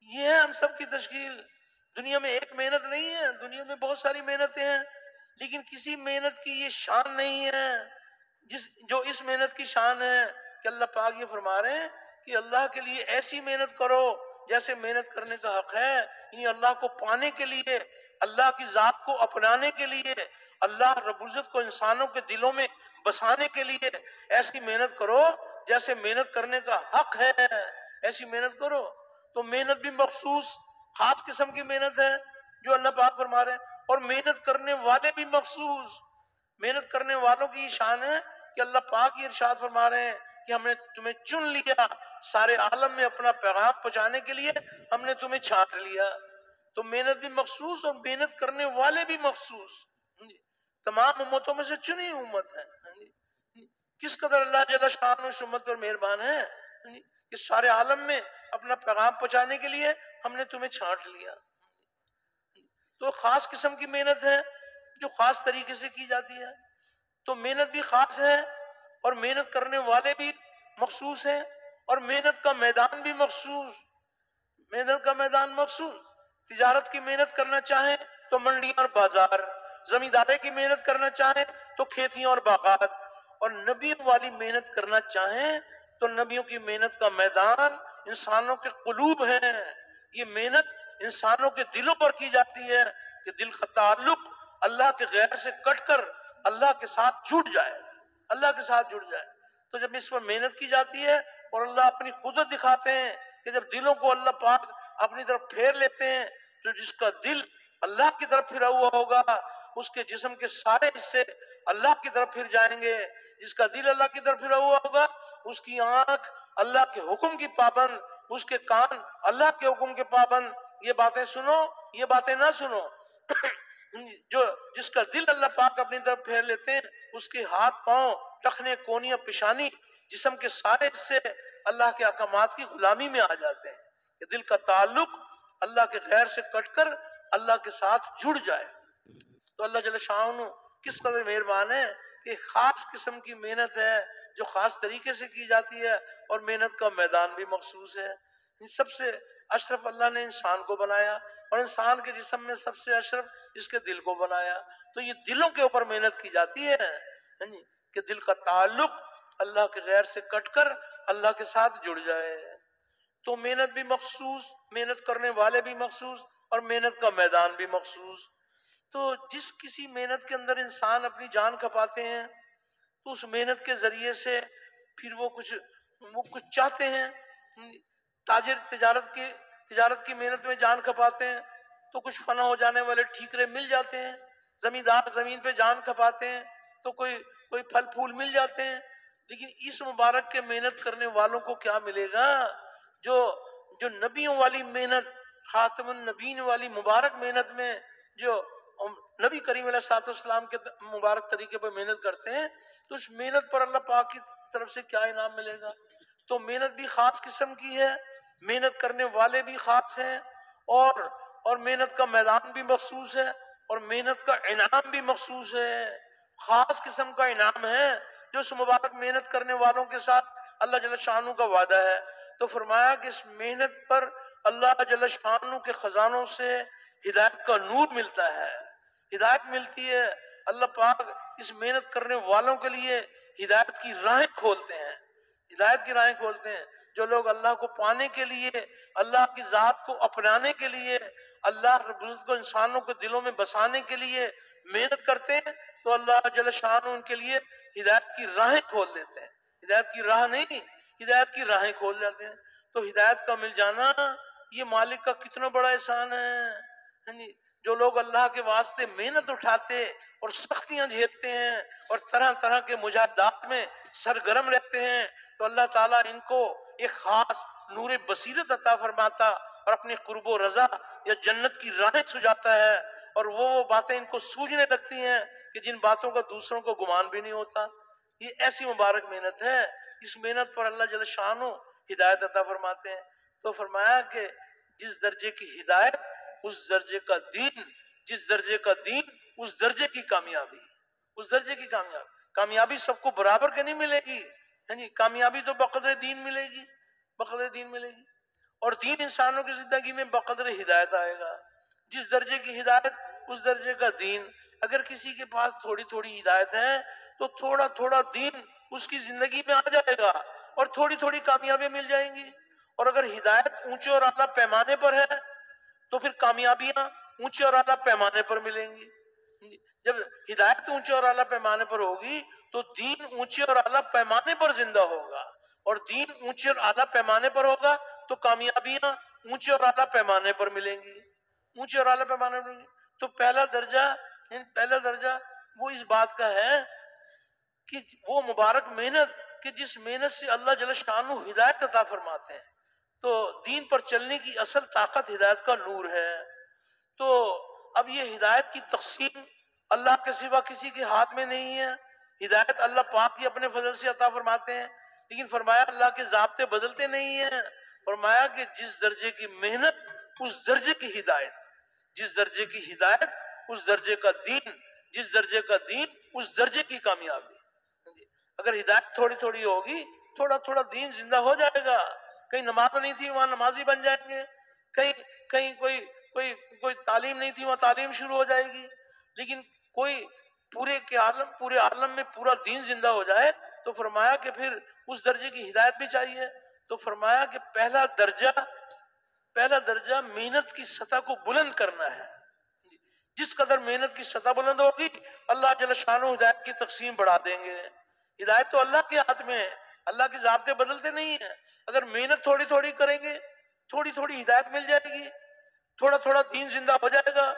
Speaker 1: یہ ہے ہم سب کی تشکیل۔ دنیا میں ایک محنت نہیں ہے، دنیا میں بہت ساری محنتیں ہیں، لیکن کسی محنت کی یہ شان نہیں ہے جو اس محنت کی شان ہے کہ اللہ پاک یہ فرما رہے ہیں کہ اللہ کے لیے ایسی محنت کرو جیسے محنت کرنے کا حق ہے، یعنی اللہ کو پانے کے لیے، اللہ کی ذات کو اپنانے کے لیے، اللہ رب العزت کو انسانوں کے دلوں میں بسانے کے لیے ایسی محنت کرو جیسے محنت کرنے کا حق ہے، ایسی محنت کرو۔ تو محنت بھی مخصوص خاص قسم کی محنت ہے جو اللہ پاک فرما رہے ہیں، اور محنت کرنے والے بھی مخصوص، محنت کرنے والوں کی شان ہے کہ اللہ پاک یہ ارشاد فرما رہے ہیں کہ ہم نے تمہیں چن لیا سارے عالم میں اپنا پیغام پہنچانے کے لیے، ہم نے تمہیں چھانٹ لیا۔ تو محنت بھی مخصوص اور محنت کرنے والے بھی مخصوص، تمام امتوں میں سے چنی امت ہے۔ کس قدر اللہ جل شانہ اس امت پر مہربان ہے کہ سارے عالم میں اپنا پیغام پہنچانے کے لیے ہم نے تمہیں چھانٹ لیا۔ تو خاص قسم کی محنت ہے جو خاص طریقے سے کی جاتی ہے۔ تو محنت بھی خاص ہے اور محنت کرنے والے بھی مخصوص ہیں، اور محنت کا میدان بھی مخصوص، محنت کا میدان مخصوص۔ تجارت کی محنت کرنا چاہیں تو منڈیاں اور بازار، زمینداری کی محنت کرنا چاہیں تو کھیتیاں اور باغات، اور نبیوں والی محنت کرنا چاہیں تو نبیوں کی محنت کا میدان انسانوں کے قلوب ہے۔ یہ محنت انسانوں کے دلوں پر کی جاتی ہے کہ دل کا تعلق اللہ کے غیر سے کٹ کر اللہ کے ساتھ جڑ جائے، اللہ کے ساتھ جڑ جائے۔ تو جب اس پر محنت کی جاتی ہے اور اللہ اپنی قدرت دکھاتے ہیں کہ جب دلوں کو اللہ پاک اپنی طرف پھیر لیتے ہیں، تو جس کا دل اللہ کی طرف پھرا ہوا ہوگا اس کے جسم کے سارے حصے اللہ کی طرف پھر جائیں گے۔ جس کا دل اللہ کی طرف پھرا ہوا ہوگا اس کی آنکھ اللہ کے حکم کی پابند، اس کے کان اللہ کے حکم کے پابند۔ یہ باتیں سنو، یہ باتیں نہ سنو۔ جس کا دل اللہ پاک اپنی طرف پھیر لیتے ہیں اس کے ہاتھ پاؤں، ٹخنے، کونیاں، پیشانی، جسم کے سارے حصے اللہ کے احکامات کی غلامی میں آ جاتے ہیں کہ دل کا تعلق اللہ کے غیر سے کٹ کر اللہ کے ساتھ جڑ جائے۔ تو اللہ جل شانہ کس قدر مہربان ہے کہ خاص قسم کی محنت ہے جو خاص طریقے سے کی جاتی ہے، اور محنت کا میدان بھی مخصوص ہے۔ سب سے اشرف اللہ نے انسان کو بنایا، اور انسان کے جسم میں سب سے اشرف اس کے دل کو بنایا۔ تو یہ دلوں کے اوپر محنت کی جاتی ہے کہ دل کا تعلق اللہ کے غیر سے کٹ کر اللہ کے ساتھ جڑ جائے۔ تو محنت بھی مخصوص، محنت کرنے والے بھی مخصوص، اور محنت کا میدان بھی مخصوص۔ تو جس کسی محنت کے اندر انسان اپنی جان کھپاتے ہیں تو اس محنت کے ذریعے سے پھر وہ کچھ چاہتے ہیں۔ تاجر تجارت کی محنت میں جان کھپاتے ہیں تو کچھ فنا ہو جانے والے ٹھیکرے مل جاتے ہیں۔ زمیندار زمین پہ جان کھپاتے ہیں تو کوئی پھل پھول مل جاتے ہیں۔ لیکن اس مبارک کے محنت کرنے والوں کو کیا ملے گا؟ جو نبیوں والی محنت، خاتم النبیین والی مبارک محنت میں جو نبی کریم علیہ الصلوۃ والسلام کے مبارک طریقے پر محنت کرتے ہیں، تو اس محنت پر اللہ پاک کی طرف سے کیا انعام ملے گا؟ تو محنت بھی خاص قسم کی ہے، محنت کرنے والے بھی خاص ہیں، اور محنت کا میدان بھی مخصوص ہے، اور محنت کا انعام بھی مخصوص ہے۔ خاص قسم کا انعام ہے جو اس مبارک محنت کرنے والوں کے ساتھ اللہ جل شانہ کا وعدہ ہے۔ تو فرمایا کہ اس محنت پر اللہ جل شانہ کے خزانوں سے ہدایت کا نور ملتا ہے، ہدایت ملتی ہے۔ اللہ پاک اس محنت کرنے والوں کے لیے ہدایت کی راہیں کھولتے ہیں، ہدایت کی راہیں کھولتے ہیں۔ جو لوگ اللہ کو پانے کے لیے، اللہ کی ذات کو اپنانے کے لیے، اللہ رب العزت کو انسانوں کے دلوں میں بسانے کے لیے محنت کرتے ہیں تو اللہ جل شانہ ان کے لیے ہدایت کی راہیں کھول دیتے ہیں۔ ہدایت کی راہ نہیں، ہدایت کی راہیں کھول جاتے ہیں۔ تو ہدایت کا مل جانا یہ مالک کا کتنا بڑا احسان ہے۔ جو لوگ اللہ کے واسطے محنت اٹھاتے اور سختیاں جھیلتے ہیں اور طرح طرح کے مجاہدات میں سرگرم رہتے ہیں، تو اللہ تعالیٰ ان کو ایک خاص نور بصیرت عطا فرماتا اور اپنی قرب و رضا یا جنت کی راہیں سجاتا ہے، اور وہ باتیں ان کو سوجنے لگتی ہیں کہ جن باتوں کا دوسروں کو گمان بھی نہیں ہوتا۔ یہ ایسی مبارک محنت ہے، اس محنت پر اللہ جل شانہ ہدایت عطا فرماتے ہیں۔ تو فرمایا کہ جس درجے کی ہدایت اس درجے کا دین، جس درجے کا دین اس درجے کی کامیابی، اس درجے کی کامیابی سب کو برابر کے نہیں ملے گی، ہاں جی، کامیابی تو بقدر دین ملے گی، بقدر دین ملے گی، اور دین انسانوں کی زندگی میں بقدر ہدایت آئے گا۔ جس درجے کی ہدایت اس درجے کا دین۔ اگر کسی کے پاس تھوڑی تھوڑی ہدایت ہے تو تھوڑا تھوڑا دین اس کی زندگی میں آ جائے گا اور تھوڑی تھوڑی کامیابیاں مل جائیں گی، اور اگر ہدایت اونچے اور اعلیٰ پیمانے پر ہے تو پھر کامیابیاں اونچے اور اعلیٰ پیمانے پر ملیں گی۔ جب ہدایت اونچے اور اعلیٰ پیمانے پر ہوگی تو دین اونچے اور اعلیٰ پیمانے پر زندہ ہوگا، اور دین اونچے اور اعلیٰ پیمانے پر ہوگا تو کامیابیاں اونچے اور اعلیٰ پیمانے پر ملیں گی، اونچے اور اعلیٰ پیمانے پر ملیں گی۔ تو پہلا درجہ وہ اس بات کا ہے کہ وہ مبارک محنت کہ جس محنت سے اللہ جل شانہ ہدایت عطا فرماتے ہیں۔ تو دین پر چلنے کی اصل طاقت ہدایت کا نور ہے۔ تو اب یہ ہدایت کی تقسیم اللہ کے سوا کسی کے ہاتھ میں نہیں ہے، ہدایت اللہ پاک ہی اپنے فضل سے عطا فرماتے ہیں، لیکن فرمایا اللہ کے ضابطے بدلتے نہیں ہیں۔ فرمایا کہ جس درجے کی محنت اس درجے کی ہدایت، جس درجے کی ہدایت اس درجے کا دین، جس درجے کا دین اس درجے کی کامیابی۔ اگر ہدایت تھوڑی تھوڑی ہوگی تھوڑا تھوڑا دین زندہ ہو جائے گا، کہیں نماز نہیں تھی وہاں نمازی بن جائیں گے، کہیں کوئی تعلیم نہیں تھی وہاں تعلیم شروع ہو جائے گی، لیکن کوئی پورے عالم میں پورا دین زندہ ہو جائے تو فرمایا کہ پھر اس درجے کی ہدایت بھی چاہیے۔ تو فرمایا کہ پہلا درجہ محنت کی سطح کو بلند کرنا ہے۔ جس قدر محنت کی سطح بلند ہوگی اللہ جل شانہ ہدایت کی تقسیم بڑھا دیں گے۔ ہدایت تو اللہ کے ہاتھ میں ہے، اللہ کے ضابطے بدلتے نہیں ہیں۔ اگر محنت تھوڑی تھوڑی کریں گے تھوڑی تھوڑی ہدایت مل جائے گی، تھوڑا تھوڑا دین زندہ ہو جائے گا،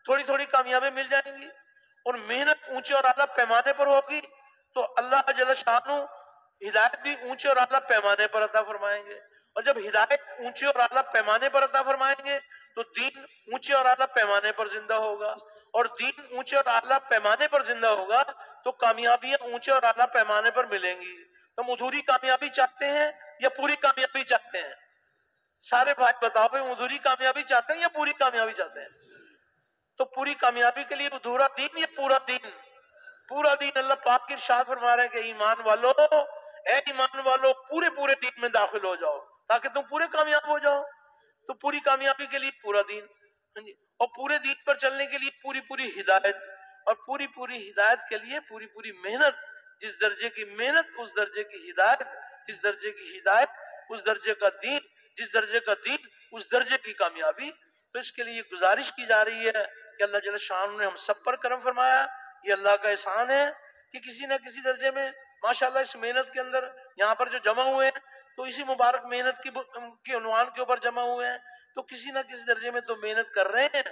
Speaker 1: تھوڑی تھوڑی کامیابی مل جائیں گی، اور محنت اونچے اور اعلیٰ پیمانے پر ہوگی تو اللہ جل شانہ ہدایت بھی اونچے اور اعلیٰ پیمانے پر عطا فرمائیں گے، اور جب ہدایت اونچے اور اعلیٰ پیمانے پر عطا فرمائیں گے تو دین اونچے اور اعلیٰ پیمانے پر زندہ ہوگا، اور دین اونچے اور اعلیٰ پیمانے پر زندہ ہوگا تو کامیابیاں اونچے اور اعلیٰ پیمانے پر ملیں گی۔ تم ادھوری کامیابی چاہتے ہیں یا پوری کامیابی چاہتے ہیں؟ سارے بھائی بتاؤ بھائی، ادھوری کامیابی چاہتے ہیں یا پوری کامیابی چاہتے ہیں؟ تو پوری کامیابی کے لیے ادھورا دین یا پورا دین؟ پورا دین۔ اللہ پاک کی ارشاد فرما رہے ہیں کہ اے ایمان والو پورے دین میں داخل ہو جاؤ تاکہ تم پورے کامیاب ہو جاؤ۔ تو پوری کامیابی کے لیے پورا دین، اور پورے دین پر چلنے کے لیے پوری ہدایت، اور پوری ہدایت کے لیے پوری محنت۔ جس درجے کی محنت اس درجے کی ہدایت، جس درجے کی ہدایت اس درجے کا دین، جس درجے کا دین اس درجے کی کامیابی۔ تو اس کے لیے گزارش کی جا رہی ہے کہ اللہ جل شانہ نے ہم سب پر کرم فرمایا، یہ اللہ کا احسان ہے کہ کسی نہ کسی درجے میں ماشاءاللہ اس محنت کے اندر یہاں پر جو جمع ہوئے ہیں تو اسی مبارک محنت کی عنوان کے اوپر جمع ہوئے ہیں، تو کسی نہ کسی درجے میں تو محنت کر رہے ہیں،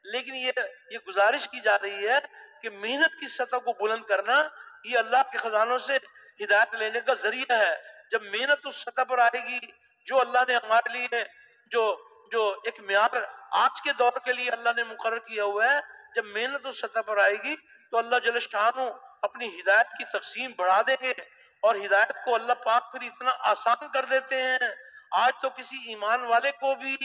Speaker 1: لیکن یہ گزارش کی جا رہی ہے کہ محنت کی سطح کو بلند کرنا یہ اللہ کے خزانوں سے ہدایت لینے کا ذریعہ ہے۔ جب محنت اس سطح پر آئے گی جو اللہ نے ہمارے لیے جو ایک معیار آج کے دور کے لیے اللہ نے مقرر کیا ہوا ہے، جب محنت اس سطح پر آئے گی تو اللہ جل شانہ اپنی ہدایت کی تقسیم بڑھا دیں گے، اور ہدایت کو اللہ پاک پھر اتنا آسان کر دیتے ہیں۔ آج تو کسی ایمان والے کو بھی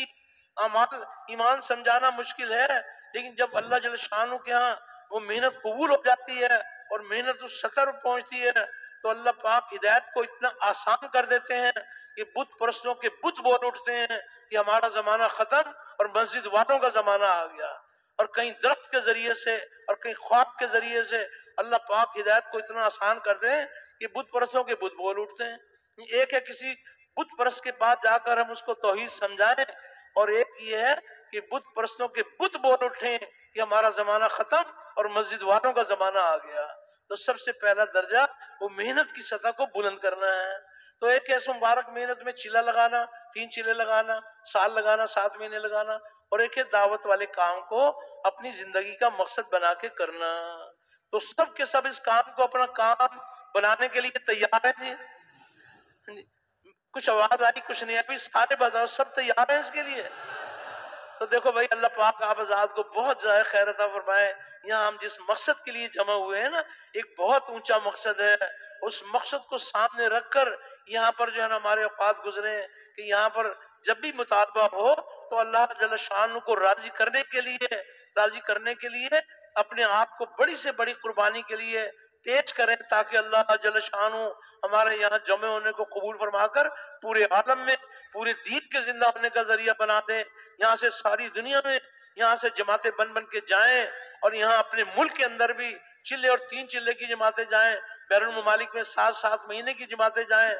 Speaker 1: ایمان سمجھانا مشکل ہے، لیکن جب اللہ جل شانہ کے ہاں وہ محنت قبول ہو جاتی ہے اور محنت اس سطح پر پہنچتی ہے تو اللہ پاک ہدایت کو اتنا آسان کر دیتے ہیں کہ بت پرستوں کے بت بول اٹھتے ہیں کہ ہمارا زمانہ ختم اور مسجد والوں کا زمانہ آ گیا، اور کہیں درخت کے ذریعے سے اور کہیں خواب کے ذریعے سے اللہ پاک ہدایت کو اتنا آسان کر دیں کہ بت پرستوں کے بت بول اٹھتے ہیں۔ ایک ہے کسی بت پرست کے پاس جا کر ہم اس کو توحید سمجھائیں، اور ایک یہ ہے کہ بت پرستوں کے بت بول اٹھیں کہ ہمارا زمانہ ختم اور مسجد والوں کا زمانہ آ گیا۔ تو سب سے پہلا درجہ وہ محنت کی سطح کو بلند کرنا ہے۔ تو ایک ایسے مبارک محنت میں چلہ لگانا، 3 چلے لگانا، سال لگانا، 7 مہینے لگانا، اور ایک ہے دعوت والے کام کو اپنی زندگی کا مقصد بنا کے کرنا. تو سب کے سب اس کام کو اپنا کام بنانے کے لیے تیار ہیں جی. کچھ آواز آئی کچھ نہیں آئی، سارے بتاؤ سب تیار ہیں اس کے لیے؟ تو دیکھو بھائی، اللہ پاک آپ حضرات کو بہت زیادہ خیر عطا فرمائے. یہاں ہم جس مقصد کے لیے جمع ہوئے ہیں نا، ایک بہت اونچا مقصد ہے. اس مقصد کو سامنے رکھ کر یہاں پر جو ہے نا ہمارے اوقات گزرے کہ یہاں پر جب بھی مطالبہ ہو تو اللہ جل شانہ کو راضی کرنے کے لیے اپنے آپ کو بڑی سے بڑی قربانی کے لیے پیش کریں، تاکہ اللہ جل شانہ ہمارے یہاں جمع ہونے کو قبول فرما کر پورے عالم میں پورے دین کے زندہ ہونے کا ذریعہ بنا دیں. یہاں سے ساری دنیا میں یہاں سے جماعتیں بن بن کے جائیں، اور یہاں اپنے ملک کے اندر بھی چلے اور 3 چلے کی جماعتیں جائیں، بیرون الممالک میں 7 مہینے کی جماعتیں جائیں،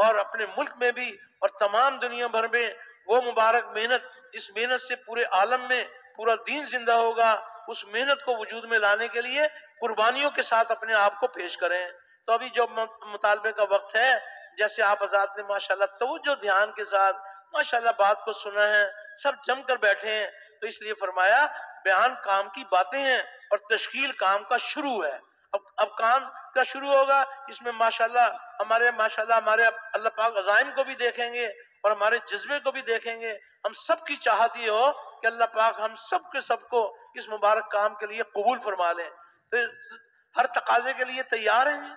Speaker 1: اور اپنے ملک میں بھی اور تمام دنیا بھر میں وہ مبارک محنت جس محنت سے پورے عالم میں پورا دین زندہ ہوگا، اس محنت کو وجود میں لانے کے لیے قربانیوں کے ساتھ اپنے آپ کو پیش کریں. تو ابھی جو مطالبے کا وقت ہے، جیسے آپ حضرات نے ماشاءاللہ توجہ دھیان کے ساتھ ماشاءاللہ بات کو سنا ہے، سب جم کر بیٹھے ہیں، تو اس لیے فرمایا بیان کام کی باتیں ہیں اور تشکیل کام کا شروع ہے. اب کام کا شروع ہوگا، اس میں ماشاءاللہ ہمارے اللہ پاک عزائم کو بھی دیکھیں گے اور ہمارے جذبے کو بھی دیکھیں گے. ہم سب کی چاہت یہ ہو کہ اللہ پاک ہم سب کو اس مبارک کام کے لیے قبول فرما لیں. تو ہر تقاضے کے لیے تیار ہیں.